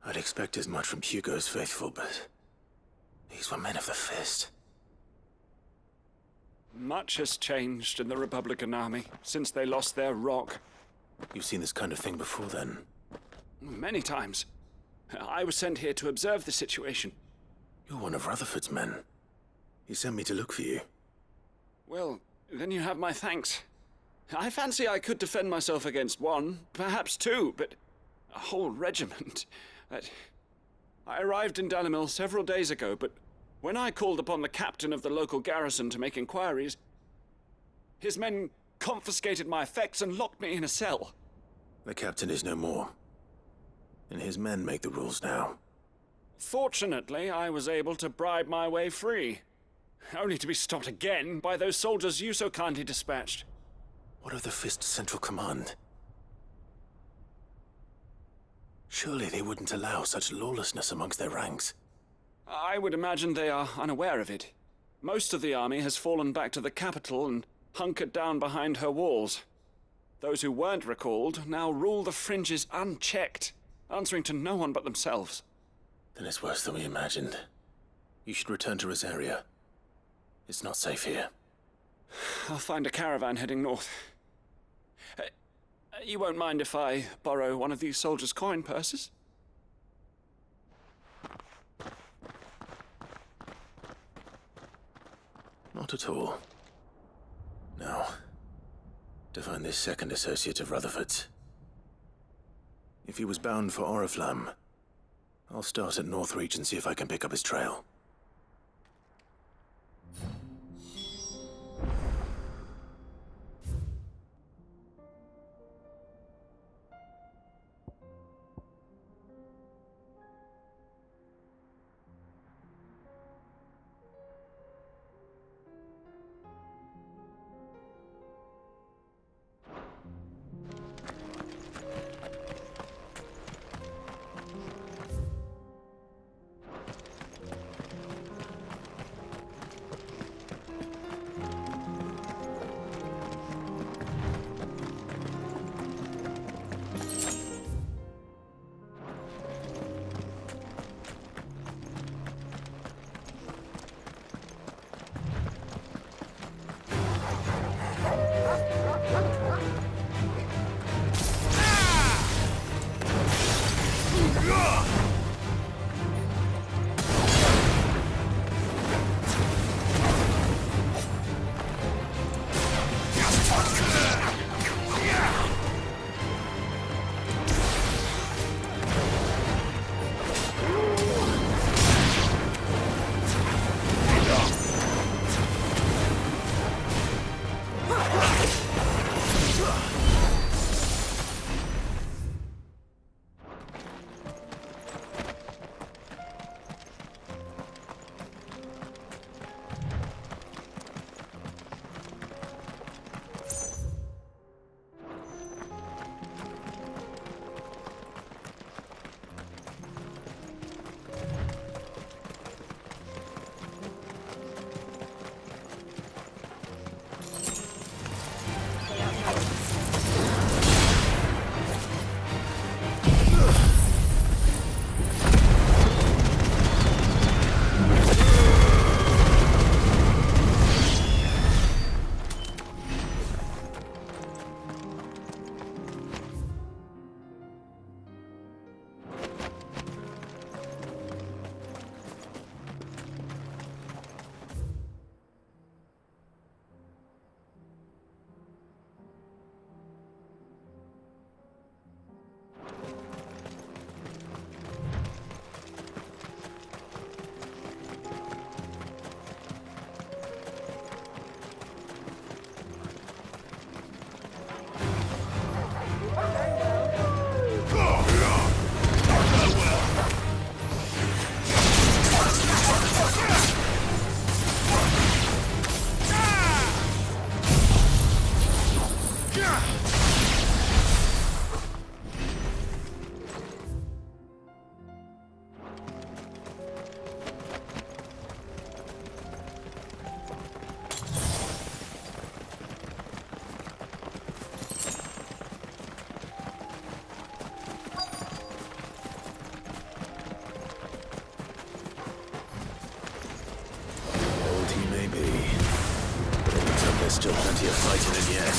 I'd expect as much from Hugo's faithful, but these were men of the fist. Much has changed in the Republican army since they lost their rock. You've seen this kind of thing before, then? Many times. I was sent here to observe the situation. You're one of Rutherford's men. He sent me to look for you. Well, then you have my thanks. I fancy I could defend myself against one, perhaps two, but a whole regiment. I arrived in Dalimil several days ago, but when I called upon the captain of the local garrison to make inquiries, his men confiscated my effects and locked me in a cell. The captain is no more, and his men make the rules now. Fortunately, I was able to bribe my way free, only to be stopped again by those soldiers you so kindly dispatched. What of the Fist's Central Command? Surely they wouldn't allow such lawlessness amongst their ranks. I would imagine they are unaware of it. Most of the army has fallen back to the capital and hunkered down behind her walls. Those who weren't recalled now rule the fringes unchecked, answering to no one but themselves. Then it's worse than we imagined. You should return to Rosaria. It's not safe here. I'll find a caravan heading north. You won't mind if I borrow one of these soldiers' coin purses? Not at all. Now, to find this second associate of Rutherford's. If he was bound for Oriflamme, I'll start at Northreach and see if I can pick up his trail. There's still plenty of fight in it yet.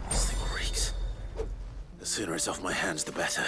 This thing reeks. The sooner it's off my hands, the better.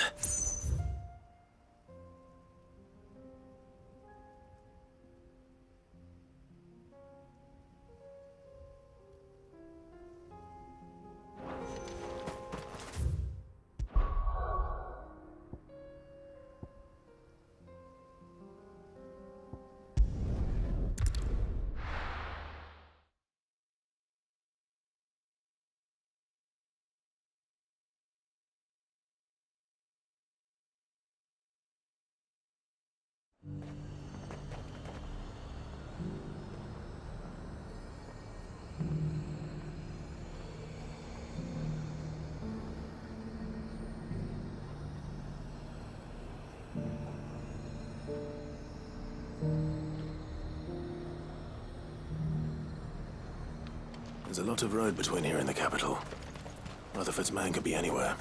There's a lot of road between here and the capital. Rutherford's man could be anywhere.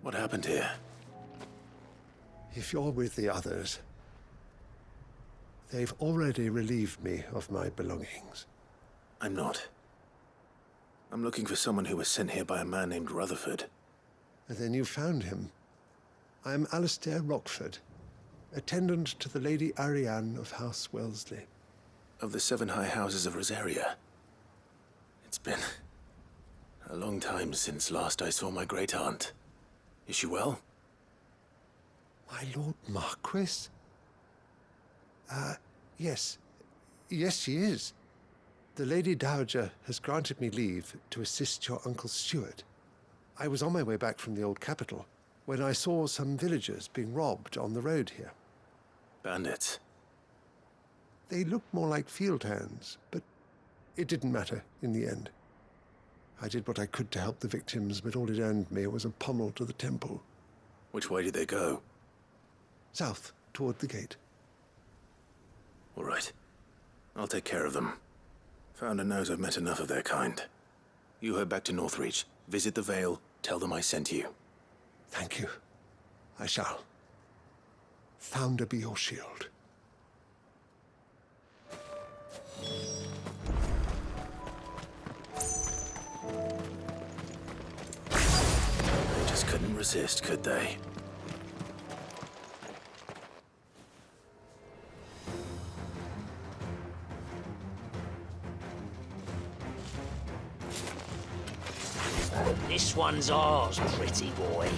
What happened here? If you're with the others, they've already relieved me of my belongings. I'm not. I'm looking for someone who was sent here by a man named Rutherford. And then you found him. I'm Alistair Rockford, attendant to the Lady Ariane of House Wellesley. Of the 7 high houses of Rosaria. It's been a long time since last I saw my great-aunt. Is she well? My Lord Marquis? Yes. Yes, she is. The Lady Dowager has granted me leave to assist your Uncle Stuart. I was on my way back from the old capital when I saw some villagers being robbed on the road here. Bandits? They looked more like field hands, but it didn't matter in the end. I did what I could to help the victims, but all it earned me was a pommel to the temple. Which way did they go? South, toward the gate. All right. I'll take care of them. Founder knows I've met enough of their kind. You head back to Northreach, visit the Vale, tell them I sent you. Thank you. I shall. Founder be your shield. They just couldn't resist, could they? This one's ours, pretty boy.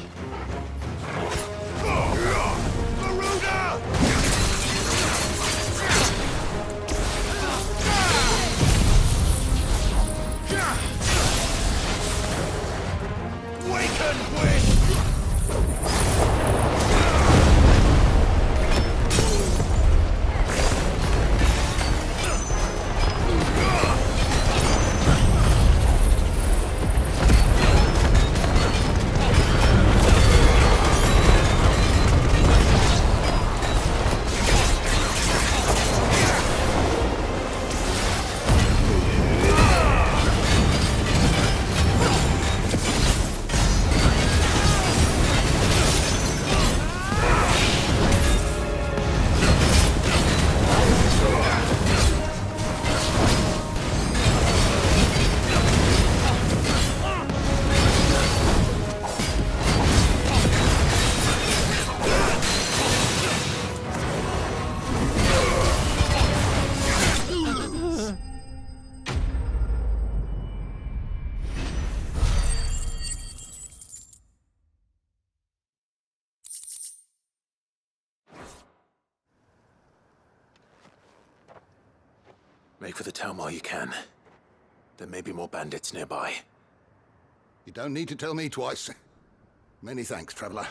Make for the town while you can. There may be more bandits nearby. You don't need to tell me twice. Many thanks, traveler.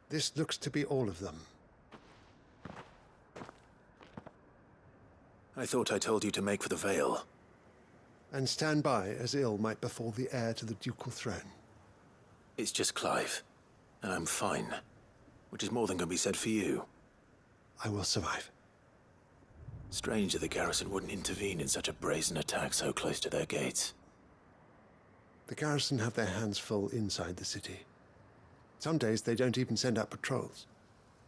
This looks to be all of them. I thought I told you to make for the Vale. And stand by as ill might befall the heir to the ducal throne. It's just Clive, and I'm fine. Which is more than can be said for you. I will survive. Strange that the garrison wouldn't intervene in such a brazen attack so close to their gates. The garrison have their hands full inside the city. Some days they don't even send out patrols.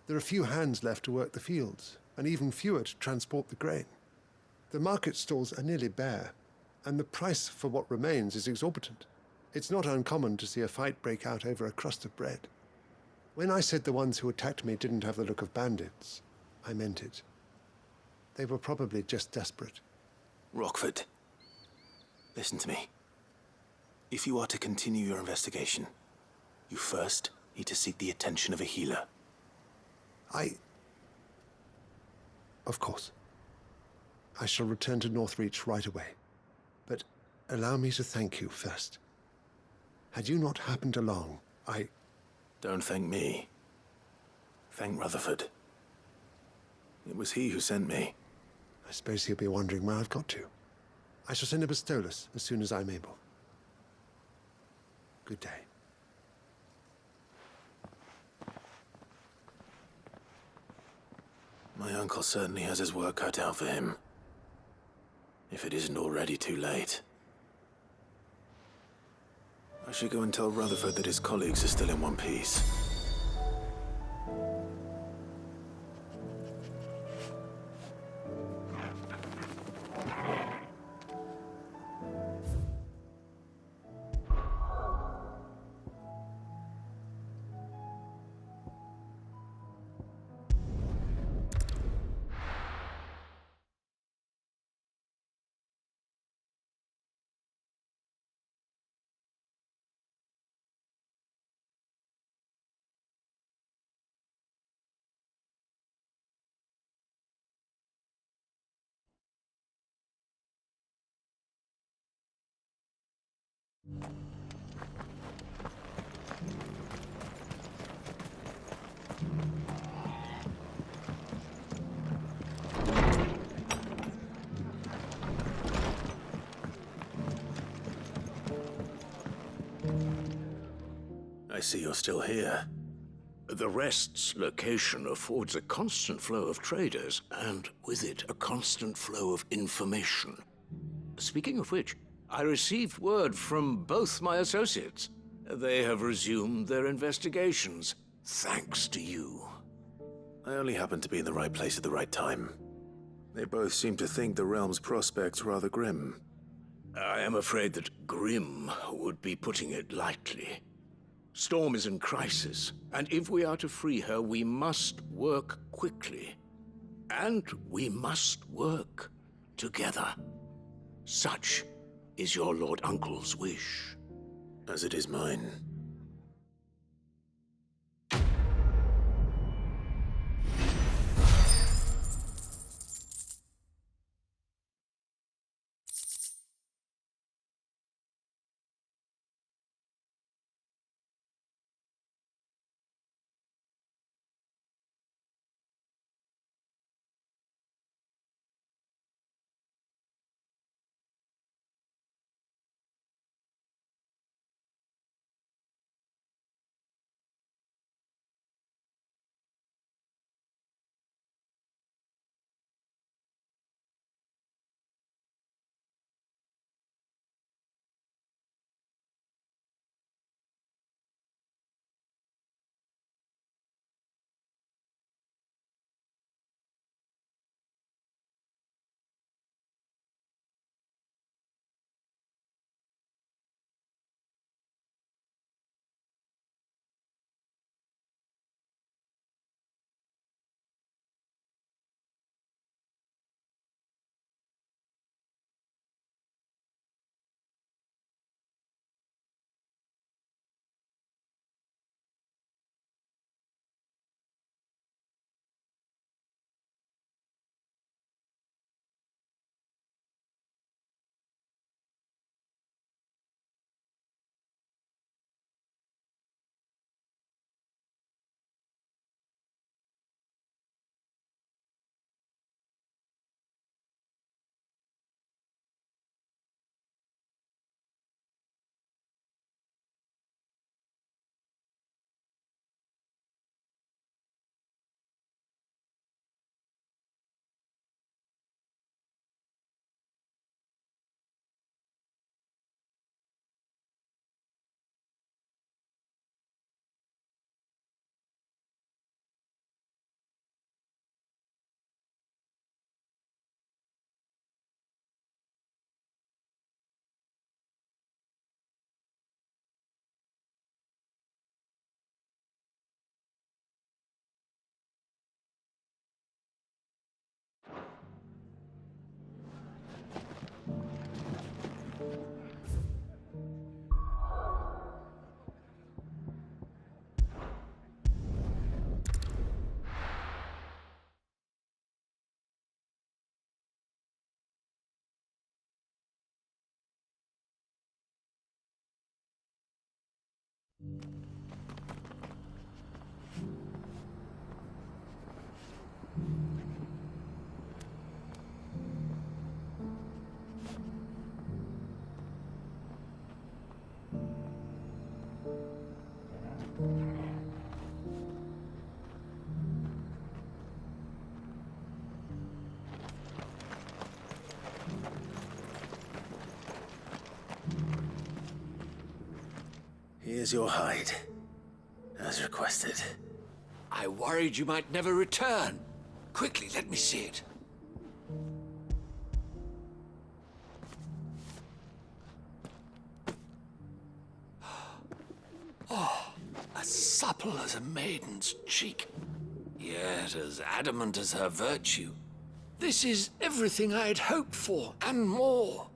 There are few hands left to work the fields, and even fewer to transport the grain. The market stalls are nearly bare, and the price for what remains is exorbitant. It's not uncommon to see a fight break out over a crust of bread. When I said the ones who attacked me didn't have the look of bandits, I meant it. They were probably just desperate. Rockford, listen to me. If you are to continue your investigation, you first need to seek the attention of a healer. Of course. I shall return to Northreach right away. But allow me to thank you first. Had you not happened along, Don't thank me. Thank Rutherford. It was he who sent me. I suppose he'll be wondering where I've got to. I shall send a Bastolus as soon as I'm able. Good day. My uncle certainly has his work cut out for him. If it isn't already too late. I should go and tell Rutherford that his colleagues are still in one piece. I see you're still here. The Rest's location affords a constant flow of traders, and with it, a constant flow of information. Speaking of which, I received word from both my associates. They have resumed their investigations, thanks to you. I only happened to be in the right place at the right time. They both seem to think the realm's prospects rather grim. I am afraid that grim would be putting it lightly. Storm is in crisis, and if we are to free her, we must work quickly. And we must work together. Such is your Lord Uncle's wish. As it is mine. Here's your hide, as requested. I worried you might never return. Quickly, let me see it. Oh, as supple as a maiden's cheek, yet as adamant as her virtue. This is everything I had hoped for, and more.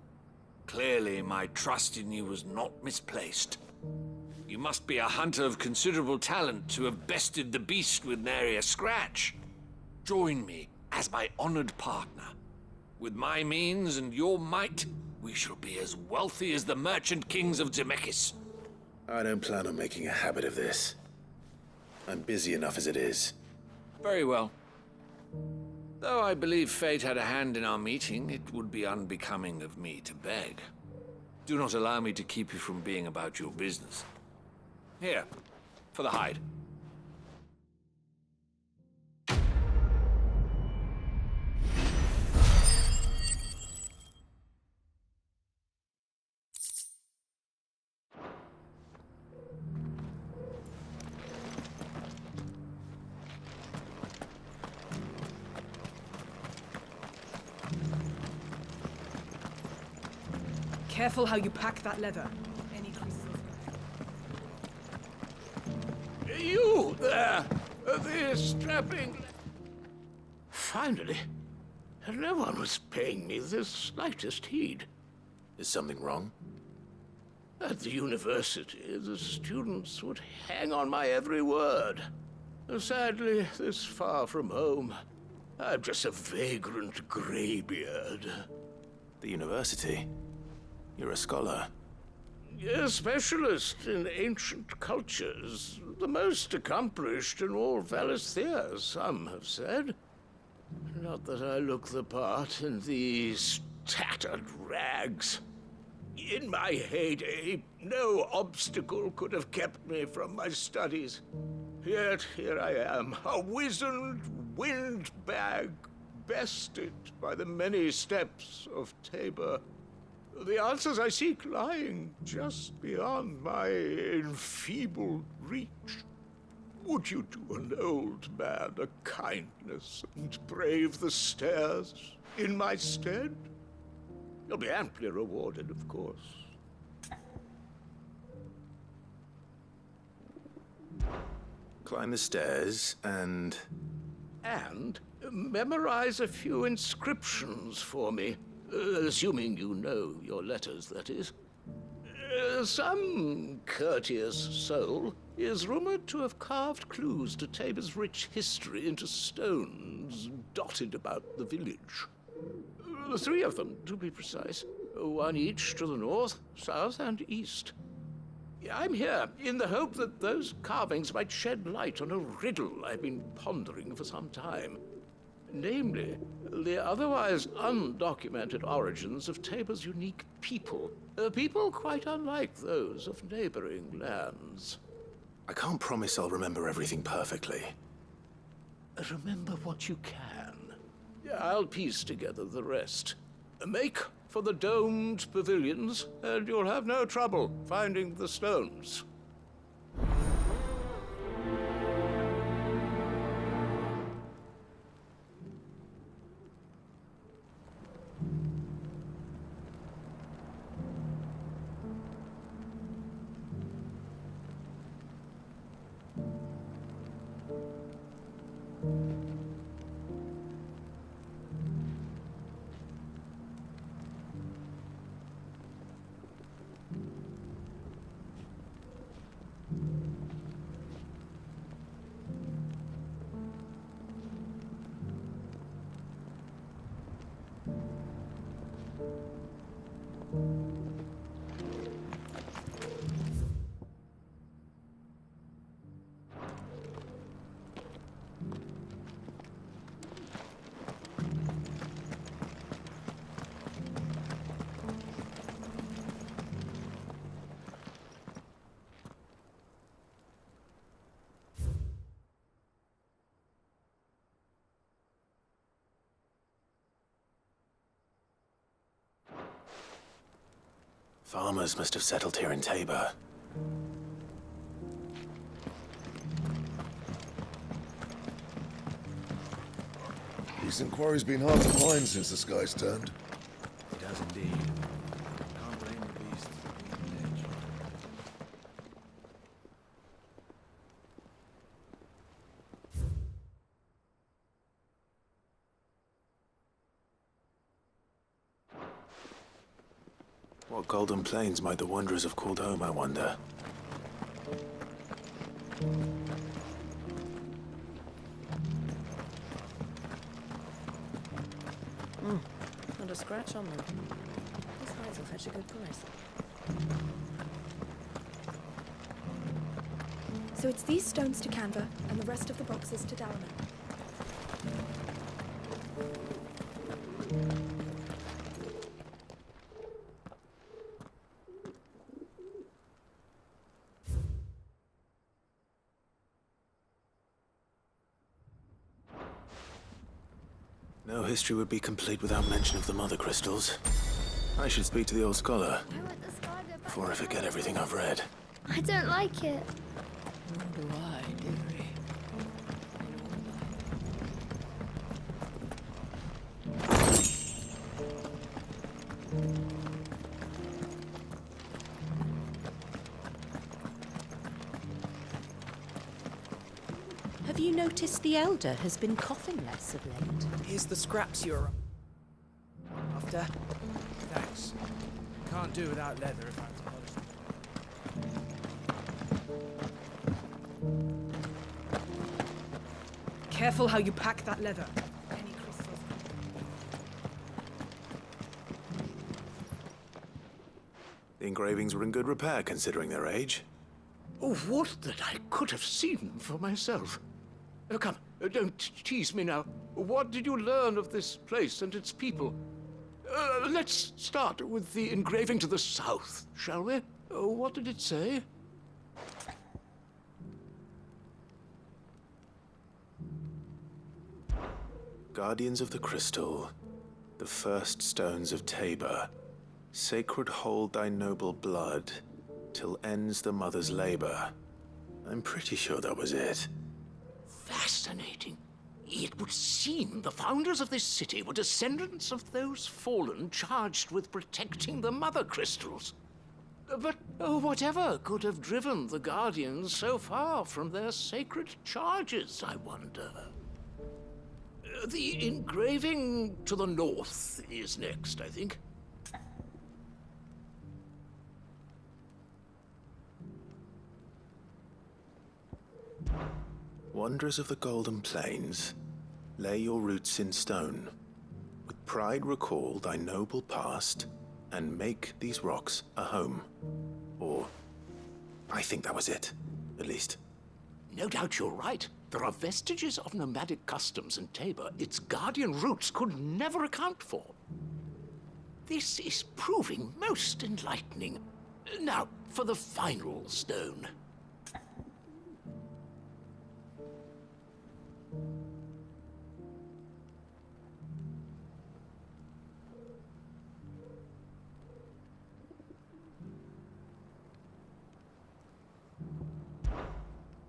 Clearly, my trust in you was not misplaced. You must be a hunter of considerable talent to have bested the beast with nary a scratch. Join me as my honored partner. With my means and your might, we shall be as wealthy as the merchant kings of Zemeckis. I don't plan on making a habit of this. I'm busy enough as it is. Very well. Though I believe fate had a hand in our meeting, it would be unbecoming of me to beg. Do not allow me to keep you from being about your business. Here, for the hide. Careful how you pack that leather. Any creases. You there! The strapping... Finally, no one was paying me the slightest heed. Is something wrong? At the university, the students would hang on my every word. Sadly, this far from home, I'm just a vagrant graybeard. The university? You're a scholar. A specialist in ancient cultures. The most accomplished in all Valisthea, some have said. Not that I look the part in these tattered rags. In my heyday, no obstacle could have kept me from my studies. Yet here I am, a wizened windbag, bested by the many steps of Tabor. The answers I seek lying just beyond my enfeebled reach. Would you do an old man a kindness and brave the stairs in my stead? You'll be amply rewarded, of course. Climb the stairs and... And memorize a few inscriptions for me. Assuming you know your letters, that is. Some courteous soul is rumored to have carved clues to Tabor's rich history into stones dotted about the village. 3 of them, to be precise. 1 each to the north, south, and east. I'm here in the hope that those carvings might shed light on a riddle I've been pondering for some time. Namely, the otherwise undocumented origins of Tabor's unique people. People quite unlike those of neighboring lands. I can't promise I'll remember everything perfectly. Remember what you can. I'll piece together the rest. Make for the domed pavilions, and you'll have no trouble finding the stones. Farmers must have settled here in Tabor. Decent quarry's been hard to find since the skies turned. It has indeed. Can't blame the beasts for being on edge. What golden plains might the wanderers have called home, I wonder? Not a scratch on them. These hides will fetch a good price. So it's these stones to Canva and the rest of the boxes to Dalman. No history would be complete without mention of the mother crystals. I should speak to the old scholar before I forget everything I've read. I don't like it. Nor do I, dearie. Have you noticed the elder has been coughing less of late? Here's the scraps you're after. Thanks. Can't do without leather if I have to polish it. Careful how you pack that leather. Any crystals? The engravings were in good repair considering their age. Oh, would that I could have seen them for myself. Come, don't tease me now. What did you learn of this place and its people? Let's start with the engraving to the south, shall we? What did it say? Guardians of the Crystal, the first stones of Tabor, sacred hold thy noble blood, till ends the mother's labor. I'm pretty sure that was it. Fascinating. It would seem the founders of this city were descendants of those fallen charged with protecting the mother crystals. But whatever could have driven the Guardians so far from their sacred charges, I wonder? The engraving to the north is next, I think. Wanderers of the Golden Plains, lay your roots in stone. With pride recall thy noble past, and make these rocks a home. Or, I think that was it, at least. No doubt you're right. There are vestiges of nomadic customs in Tabor its guardian roots could never account for. This is proving most enlightening. Now, for the final stone.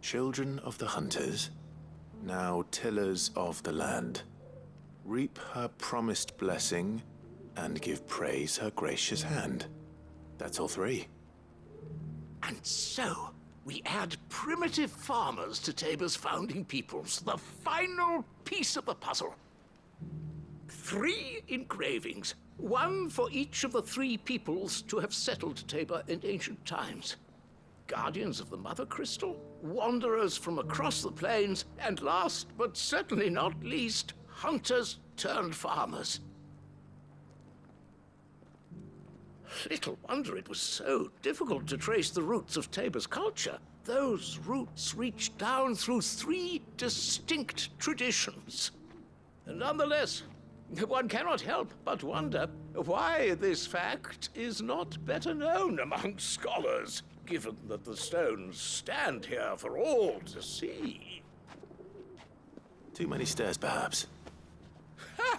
Children of the hunters, now tillers of the land, reap her promised blessing and give praise her gracious hand. That's all three. And so, we add primitive farmers to Tabor's founding peoples, the final piece of the puzzle. 3 engravings, one for each of the 3 peoples to have settled Tabor in ancient times. Guardians of the Mother Crystal, wanderers from across the plains, and last but certainly not least, hunters turned farmers. Little wonder it was so difficult to trace the roots of Tabor's culture. Those roots reach down through 3 distinct traditions. Nonetheless, one cannot help but wonder why this fact is not better known among scholars, given that the stones stand here for all to see. Too many stairs, perhaps. Ha!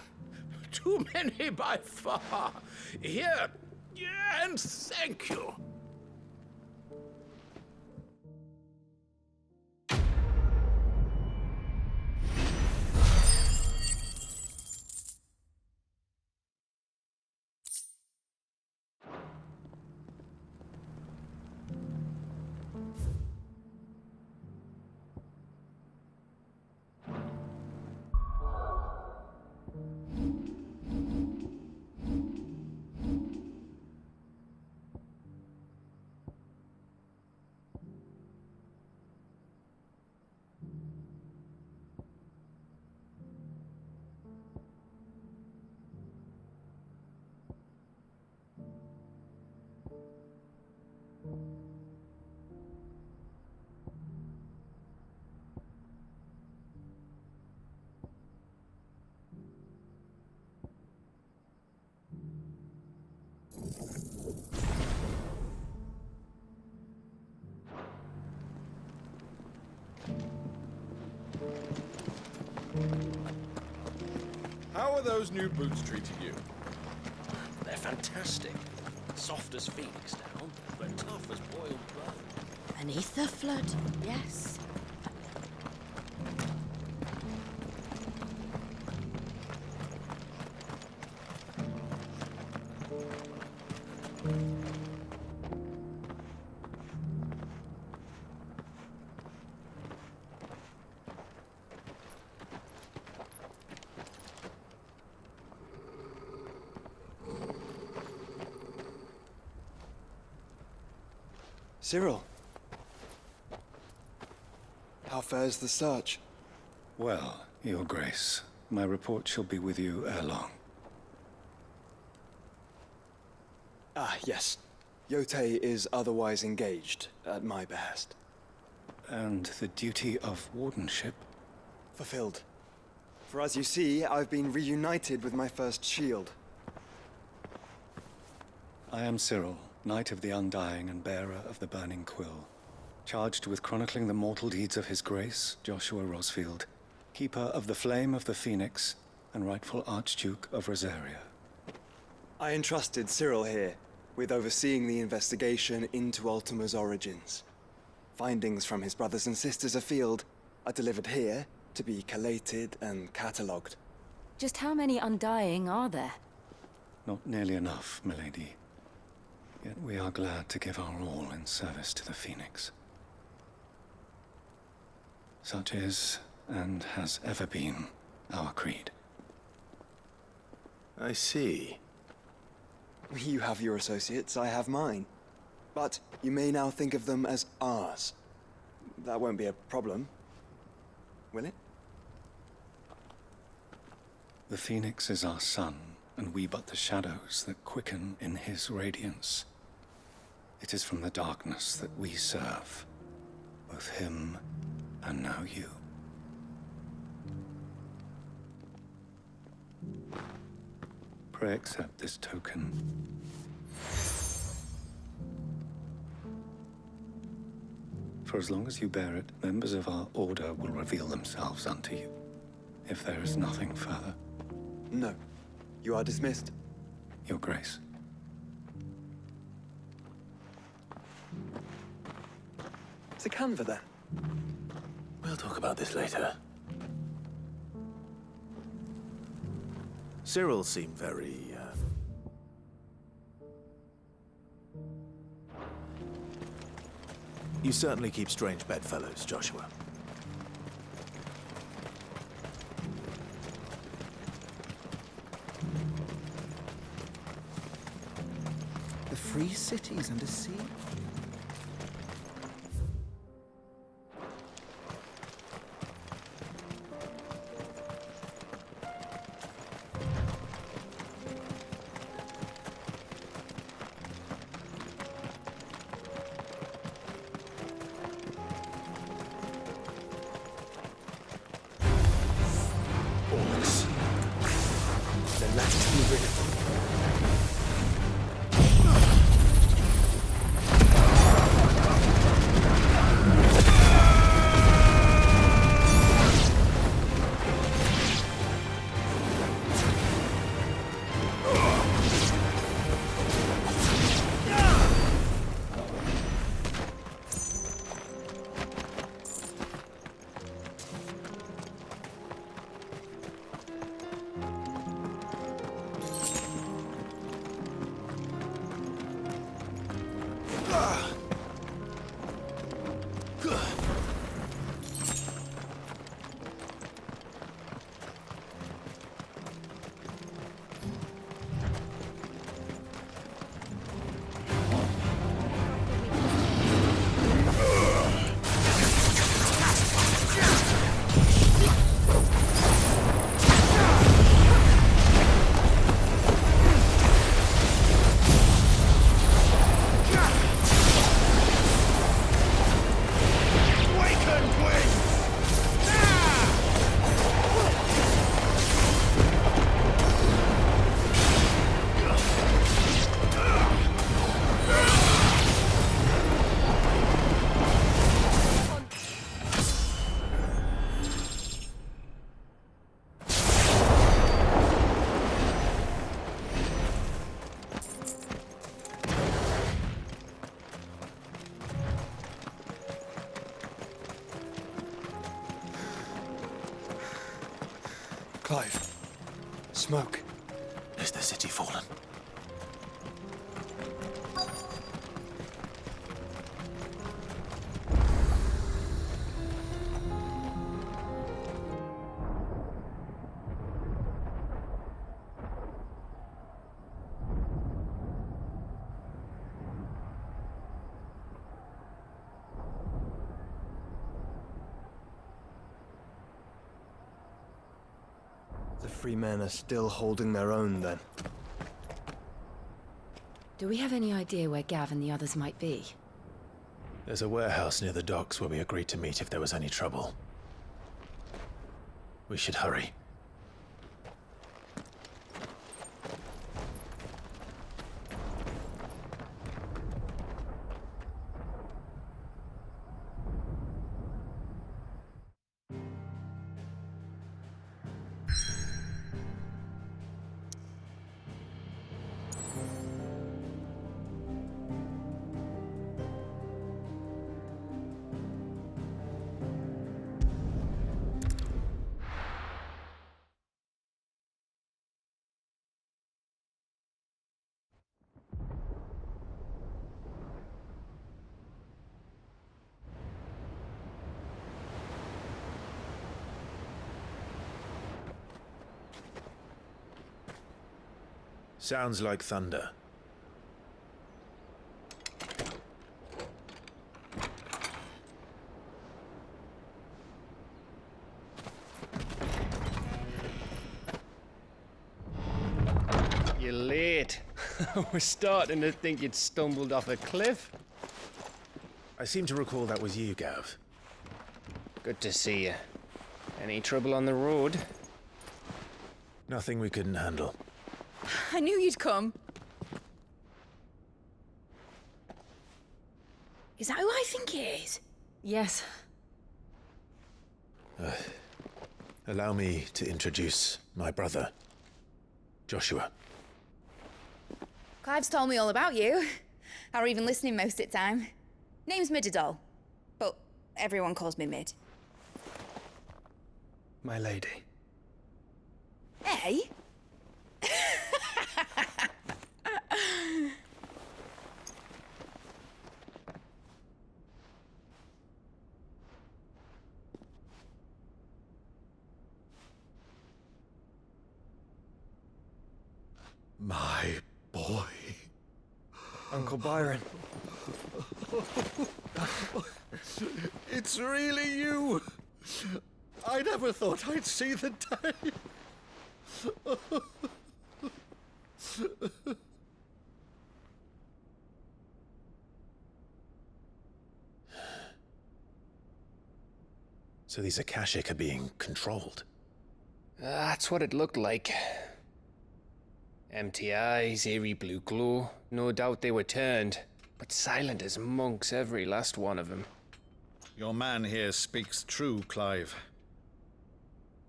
Too many by far. Here, Yeah, and thank you. How are those new boots treating you? They're fantastic. Soft as phoenix down, but tough as boiled blood. Beneath the flood, yes. Cyril. How fares the search? Well, Your Grace, my report shall be with you ere long. Ah, yes. Yotei is otherwise engaged, at my behest. And the duty of wardenship? Fulfilled. For as you see, I've been reunited with my first shield. I am Cyril, Knight of the Undying and bearer of the Burning Quill, charged with chronicling the mortal deeds of His Grace, Joshua Rosfield, Keeper of the Flame of the Phoenix, and rightful Archduke of Rosaria. I entrusted Cyril here with overseeing the investigation into Ultima's origins. Findings from his brothers and sisters afield are delivered here to be collated and catalogued. Just how many Undying are there? Not nearly enough, milady. Yet we are glad to give our all in service to the Phoenix. Such is, and has ever been, our creed. I see. You have your associates, I have mine. But you may now think of them as ours. That won't be a problem, will it? The Phoenix is our sun, and we but the shadows that quicken in his radiance. It is from the darkness that we serve, both him and now you. Pray accept this token. For as long as you bear it, members of our order will reveal themselves unto you, if there is nothing further. No. You are dismissed. Your Grace. It's a canva, then. We'll talk about this later. Cyril seemed very, You certainly keep strange bedfellows, Joshua. The free cities under sea? Then let's be rid of them. Clive. Smoke. Is the city fallen? The free men are still holding their own, then. Do we have any idea where Gav and the others might be? There's a warehouse near the docks where we agreed to meet if there was any trouble. We should hurry. Sounds like thunder. You're late. I was starting to think you'd stumbled off a cliff. I seem to recall that was you, Gav. Good to see you. Any trouble on the road? Nothing we couldn't handle. I knew you'd come. Is that who I think it is? Yes. Allow me to introduce my brother, Joshua. Clive's told me all about you. Or even listening most of the time. Name's Mididol, but everyone calls me Mid. My lady. Hey? My boy. Uncle Byron. It's really you. I never thought I'd see the day. So these Akashic are being controlled? That's what it looked like. Empty eyes, eerie blue glow. No doubt they were turned, but silent as monks, every last one of them. Your man here speaks true, Clive.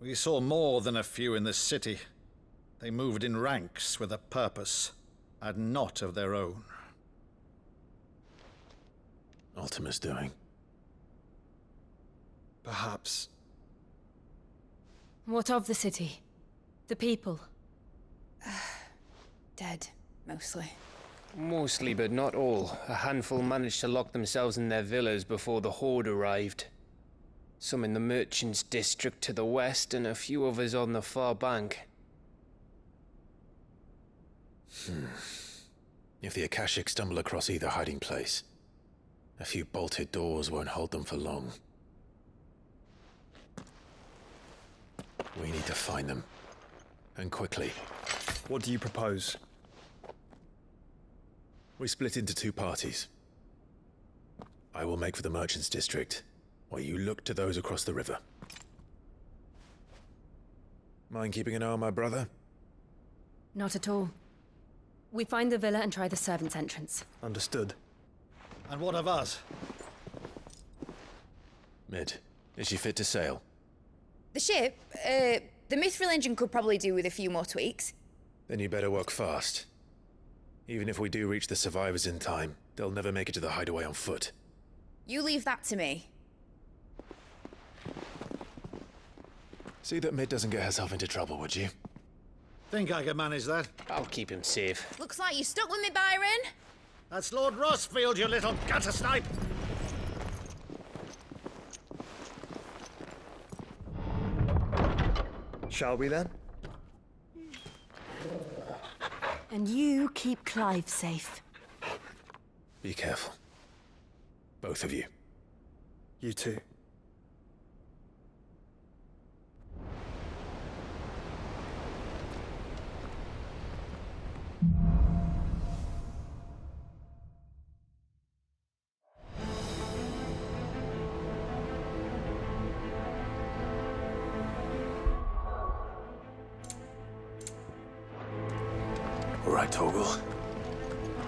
We saw more than a few in the city. They moved in ranks with a purpose, and not of their own. Ultima's doing. Perhaps. What of the city? The people? Dead, mostly. Mostly, but not all. A handful managed to lock themselves in their villas before the Horde arrived. Some in the merchants' district to the west, and a few others on the far bank. If the Akashic stumble across either hiding place, a few bolted doors won't hold them for long. We need to find them. And quickly. What do you propose? We split into two parties. I will make for the merchants' district, while you look to those across the river. Mind keeping an eye on my brother? Not at all. We find the villa and try the servants' entrance. Understood. And what of us? Mid, is she fit to sail? The ship, the Mithril engine could probably do with a few more tweaks. Then you better work fast. Even if we do reach the survivors in time, they'll never make it to the hideaway on foot. You leave that to me. See that Mid doesn't get herself into trouble, would you? Think I can manage that? I'll keep him safe. Looks like you're stuck with me, Byron. That's Lord Rossfield, you little gutter snipe! Shall we then? And you keep Clive safe. Be careful. Both of you. You too. All right, Torgal.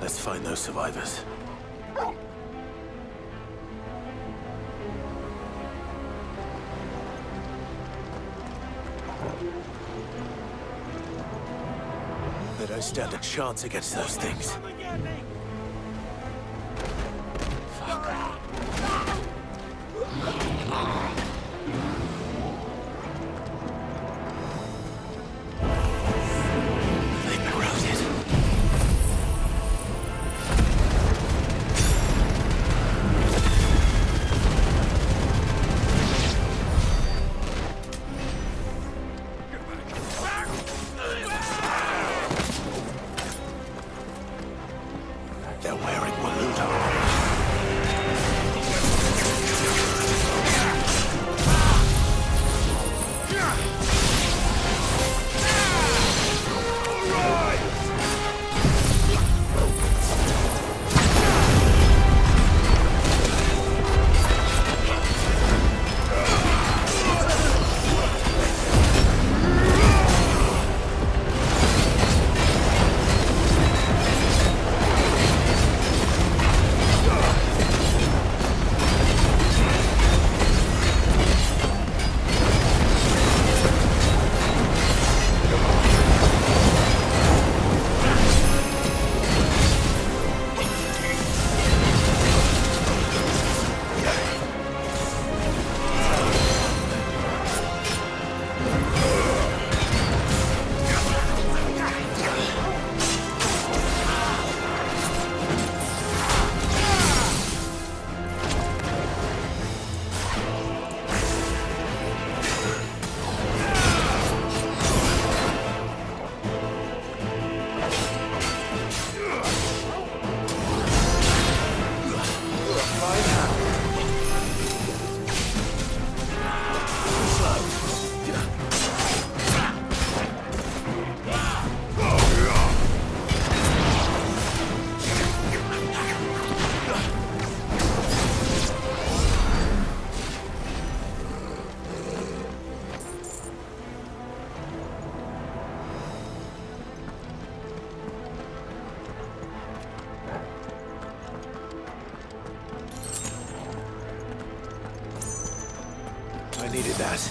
Let's find those survivors. They don't stand a chance against those things. They're wearing Waluda armor. I needed that.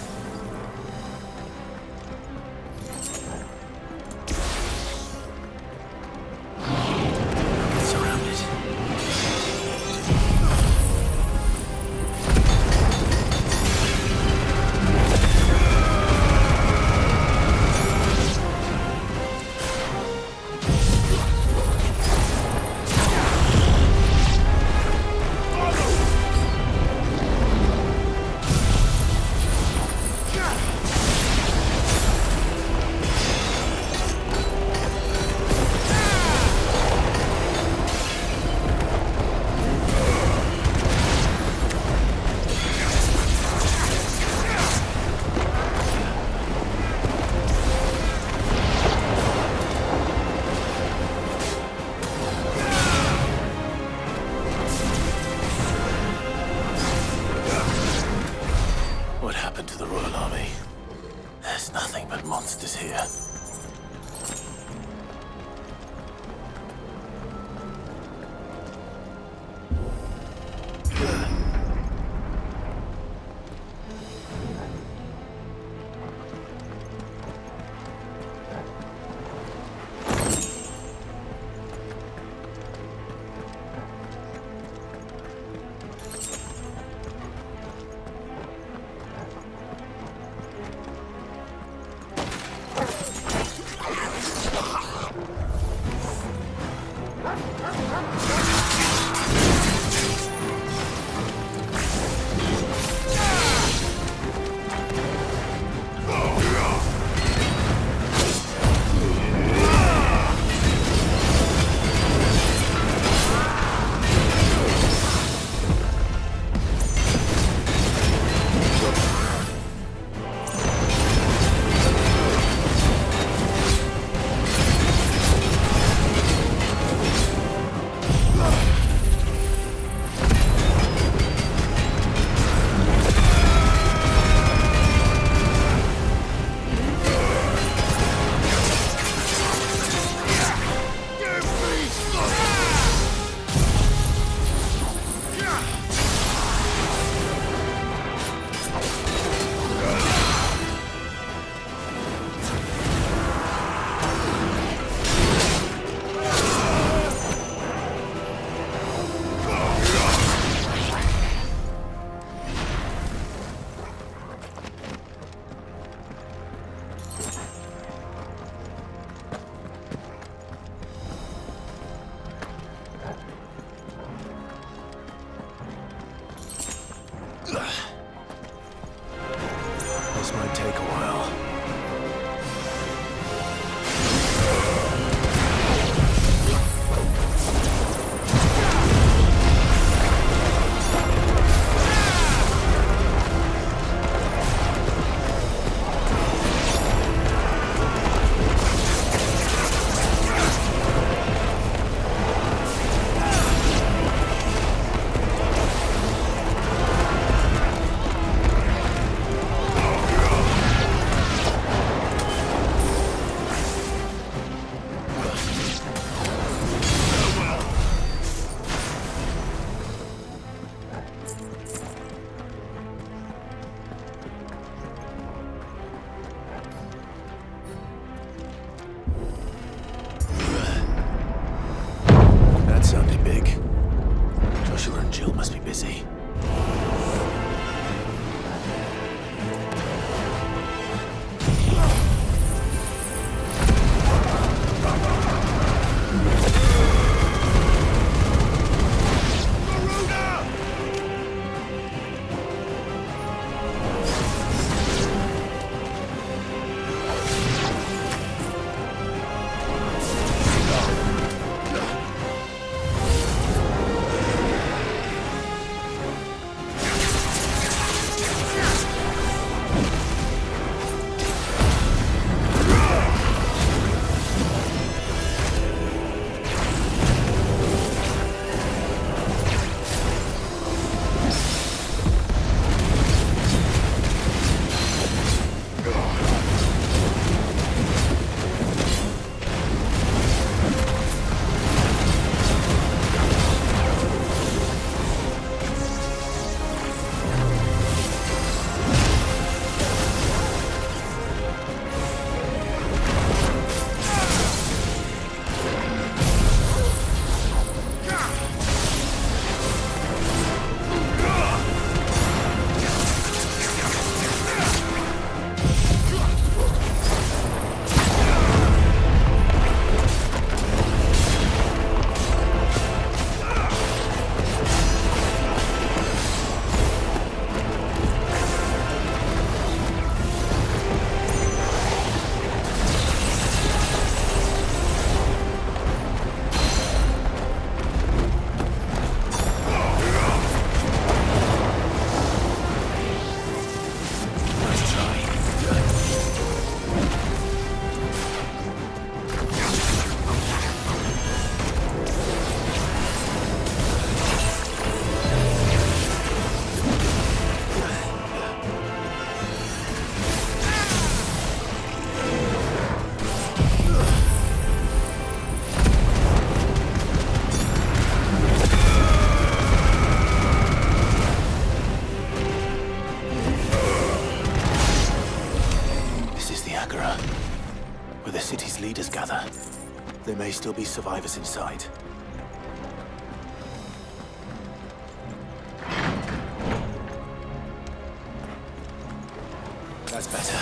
This might take a while. That sounded big. Joshua and Jill must be busy. Where the city's leaders gather. There may still be survivors inside. That's better.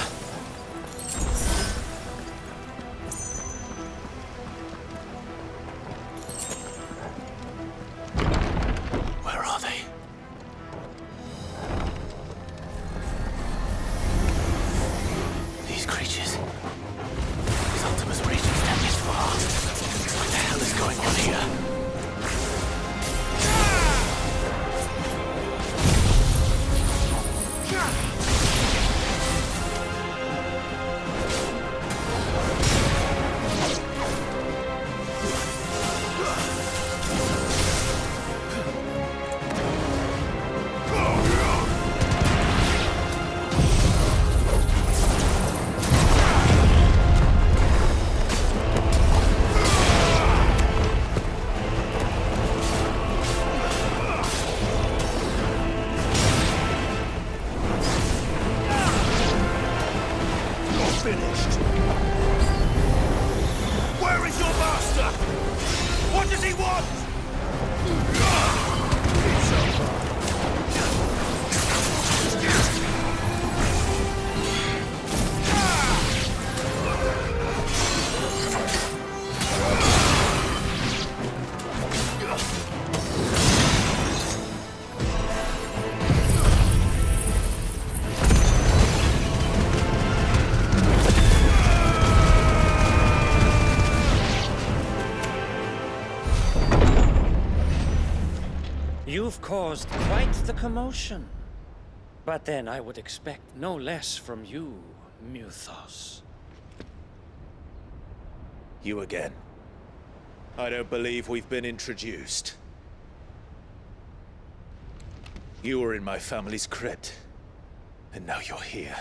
You've caused quite the commotion. But then I would expect no less from you, Mythos. You again. I don't believe we've been introduced. You were in my family's crypt, and now you're here,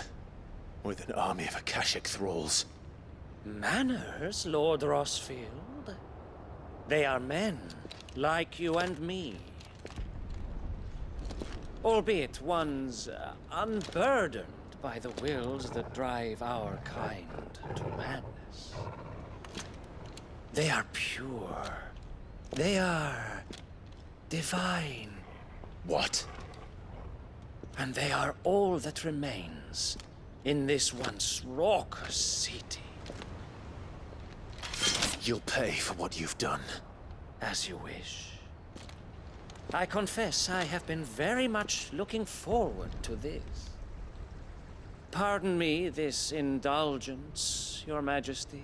with an army of Akashic thralls. Manners, Lord Rosfield? They are men, like you and me. Albeit ones unburdened by the wills that drive our kind to madness. They are pure. They are divine. What? And they are all that remains in this once raucous city. You'll pay for what you've done. As you wish. I confess I have been very much looking forward to this. Pardon me this indulgence, Your Majesty.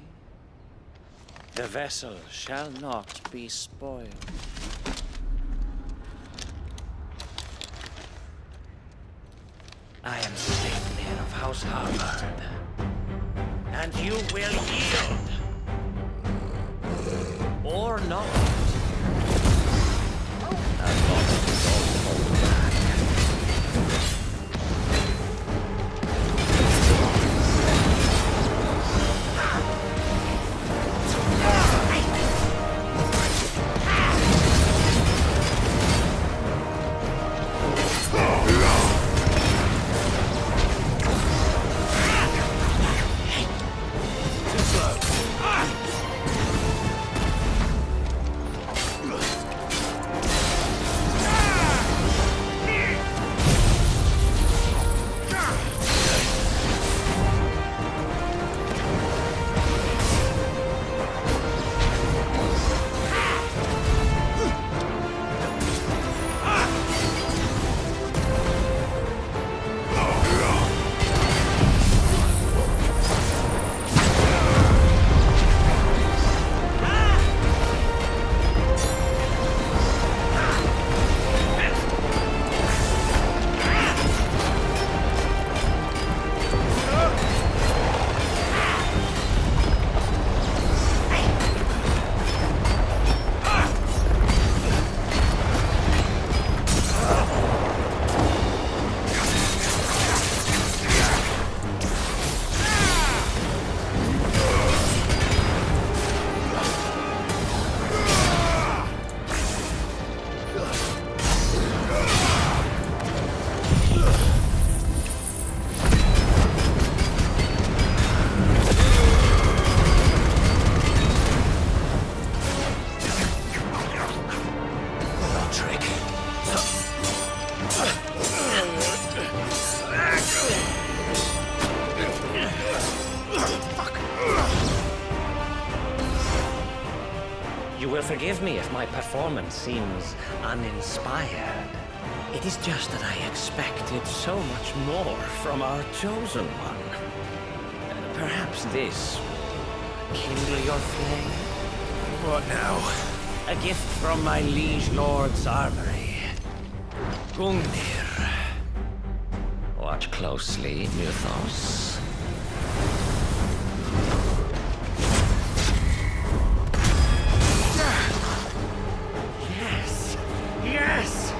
The vessel shall not be spoiled. I am Sleipnir of House Harvard, and you will yield. Or not. As long as it's all hold back. Forgive me if my performance seems uninspired. It is just that I expected so much more from our chosen one. Perhaps this will kindle your flame? What now? A gift from my liege lord's armory. Gungnir. Watch closely, Mythos. Yes!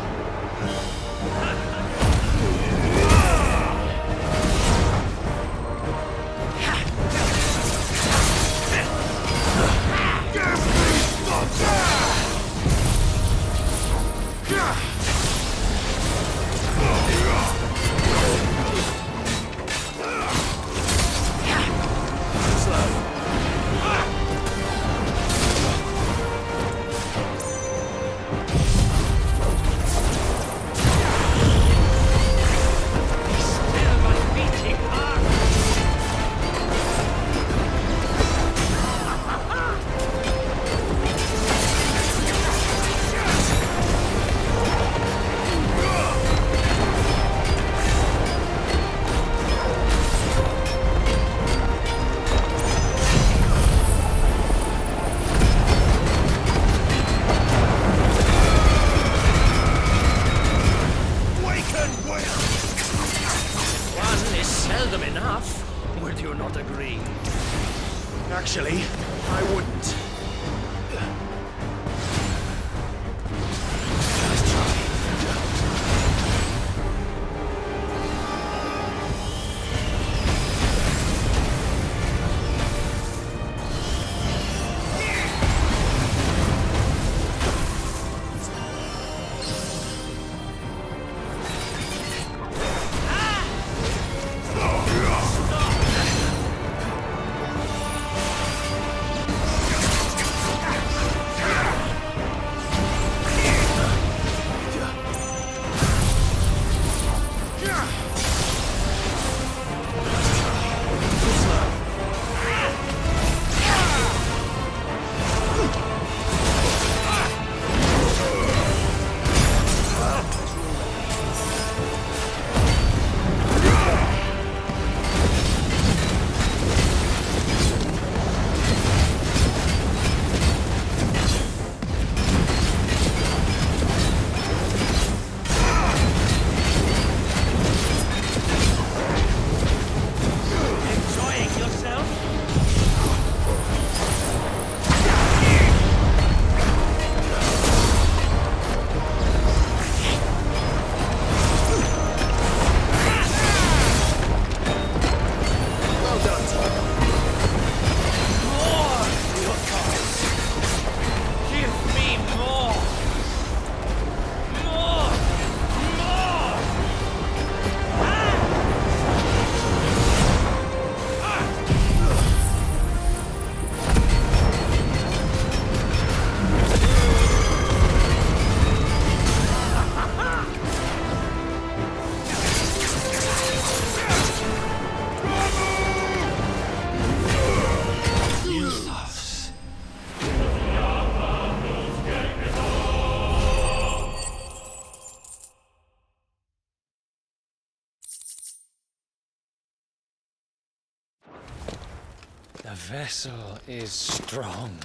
vessel is strong.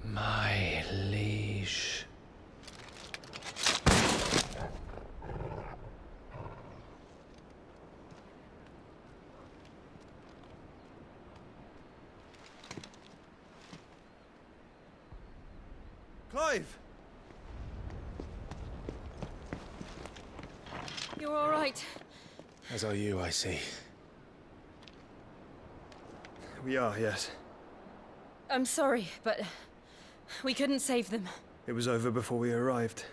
My liege. Clive! You're all right. As are you, I see. We are, yes. I'm sorry, but we couldn't save them. It was over before we arrived.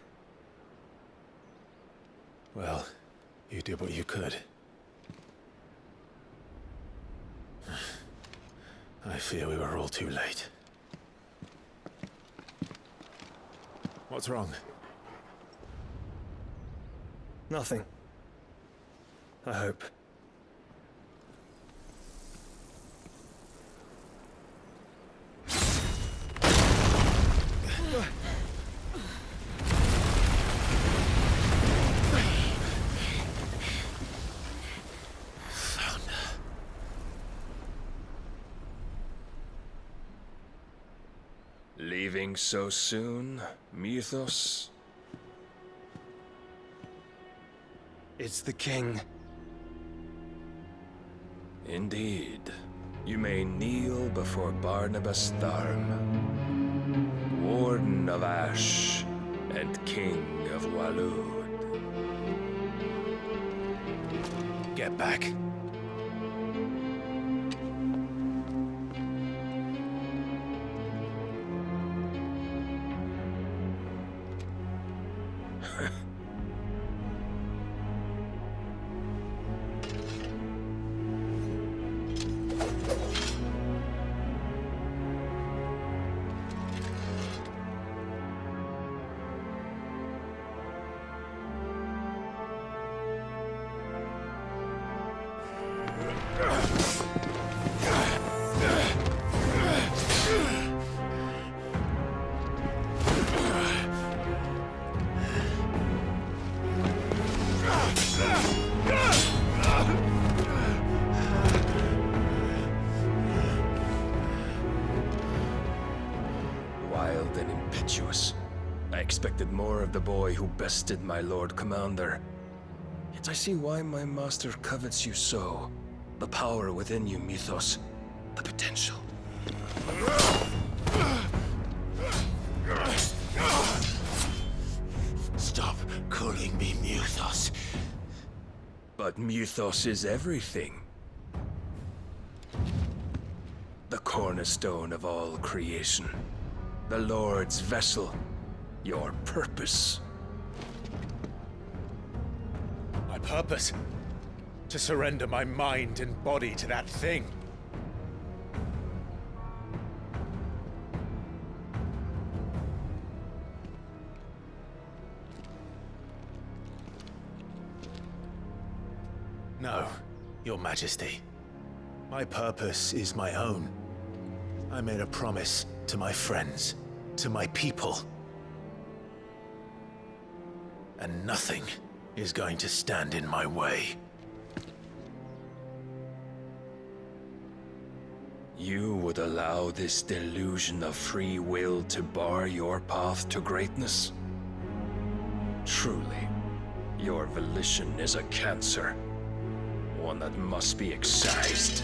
Well, you did what you could. I fear we were all too late. What's wrong? Nothing. I hope. Leaving so soon, Mythos? It's the king. Indeed. You may kneel before Barnabas Tharm, Warden of Ash and King of Walud. Get back. Wild and impetuous. I expected more of the boy who bested my Lord Commander. Yet I see why my master covets you so. The power within you, Mythos. The potential. Stop calling me Mythos. But Mythos is everything. The cornerstone of all creation. The Lord's vessel. Your purpose. My purpose? To surrender my mind and body to that thing. No, Your Majesty. My purpose is my own. I made a promise to my friends, to my people. And nothing is going to stand in my way. You would allow this delusion of free will to bar your path to greatness? Truly, your volition is a cancer. One that must be excised.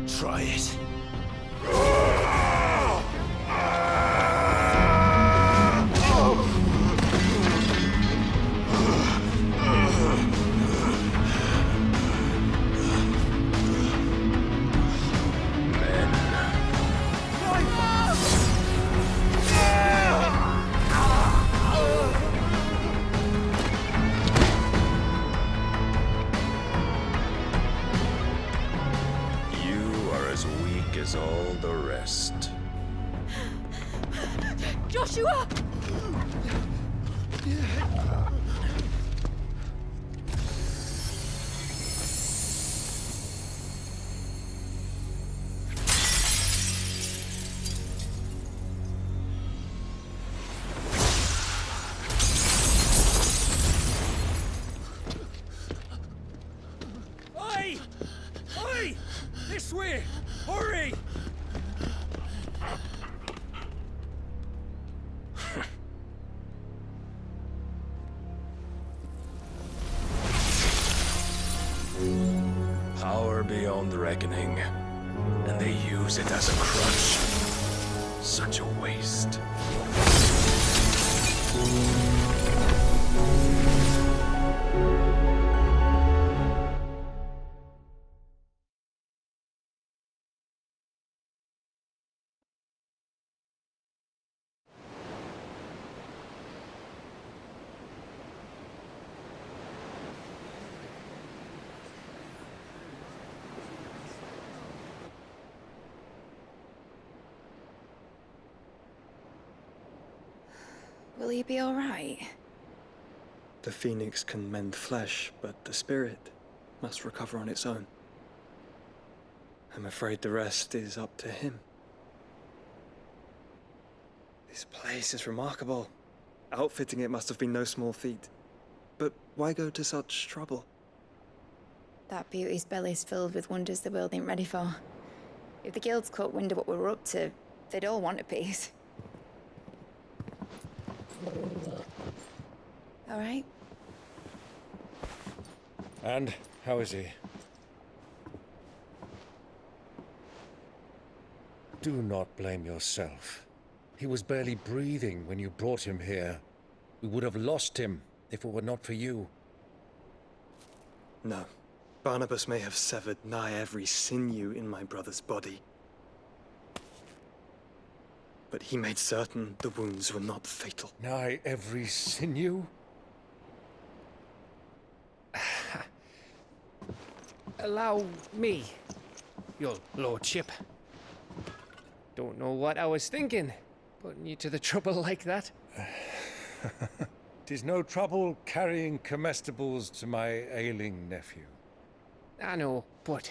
Try it. As all the rest. Joshua! Hurry! Power beyond reckoning, and they use it as a crutch. Such a waste. Will he be all right? The phoenix can mend flesh, but the spirit must recover on its own. I'm afraid the rest is up to him. This place is remarkable. Outfitting it must have been no small feat. But why go to such trouble? That beauty's belly's filled with wonders the world ain't ready for. If the guilds caught wind of what we were up to, they'd all want a piece. All right? And how is he? Do not blame yourself. He was barely breathing when you brought him here. We would have lost him if it were not for you. No. Barnabas may have severed nigh every sinew in my brother's body. But he made certain the wounds were not fatal. Nigh every sinew? Allow me, your lordship. Don't know what I was thinking, putting you to the trouble like that. 'Tis no trouble carrying comestibles to my ailing nephew. I know, but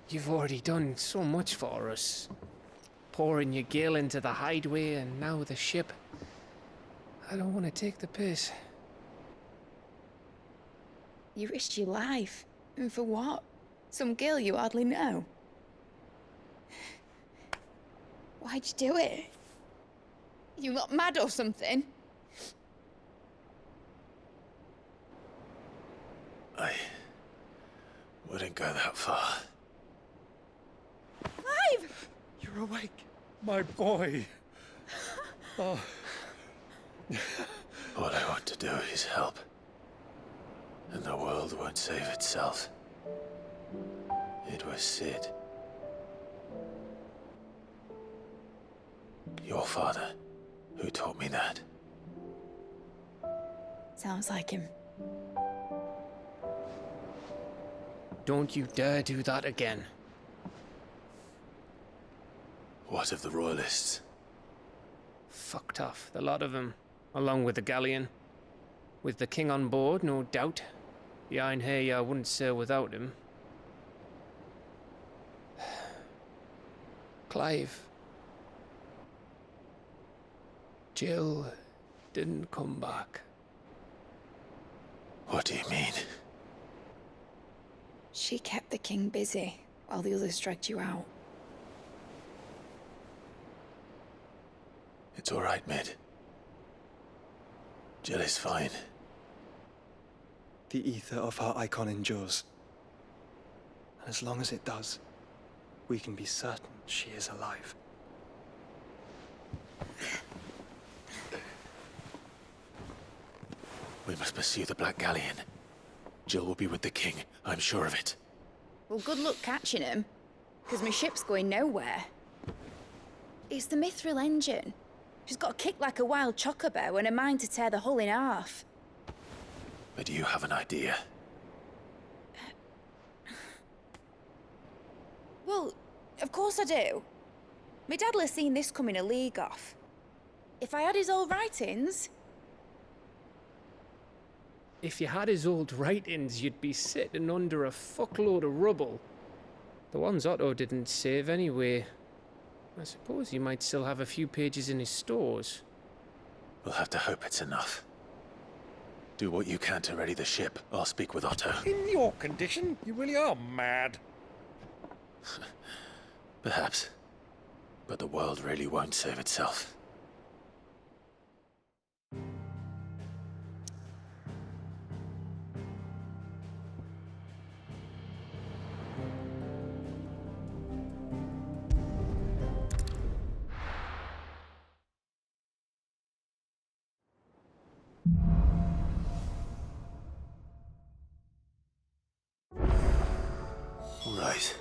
you've already done so much for us. Pouring your gale into the hideaway and now the ship. I don't want to take the piss. You risked your life. And for what? Some girl you hardly know. Why'd you do it? You got mad or something? I wouldn't go that far. Clive! You're awake, my boy. Oh. All I want to do is help. And the world won't save itself. It was Sid. Your father, who taught me that. Sounds like him. Don't you dare do that again. What of the Royalists? Fucked off, the lot of them, along with the galleon. With the king on board, no doubt. The Iron Hair wouldn't sail without him. Clive. Jill didn't come back. What do you mean? She kept the king busy while the others dragged you out. It's all right, Mid. Jill is fine. The ether of her icon endures. And as long as it does, we can be certain she is alive. We must pursue the Black Galleon. Jill will be with the king, I'm sure of it. Well, good luck catching him, because my ship's going nowhere. It's the Mithril engine. She's got a kick like a wild chocobo and a mind to tear the hull in half. But you have an idea. Well, of course I do. My dad'll have seen this coming a league off. If I had his old writings... If you had his old writings, you'd be sitting under a fuckload of rubble. The ones Otto didn't save anyway. I suppose he might still have a few pages in his stores. We'll have to hope it's enough. Do what you can to ready the ship. I'll speak with Otto. In your condition, you really are mad. Perhaps. But the world really won't save itself. Right.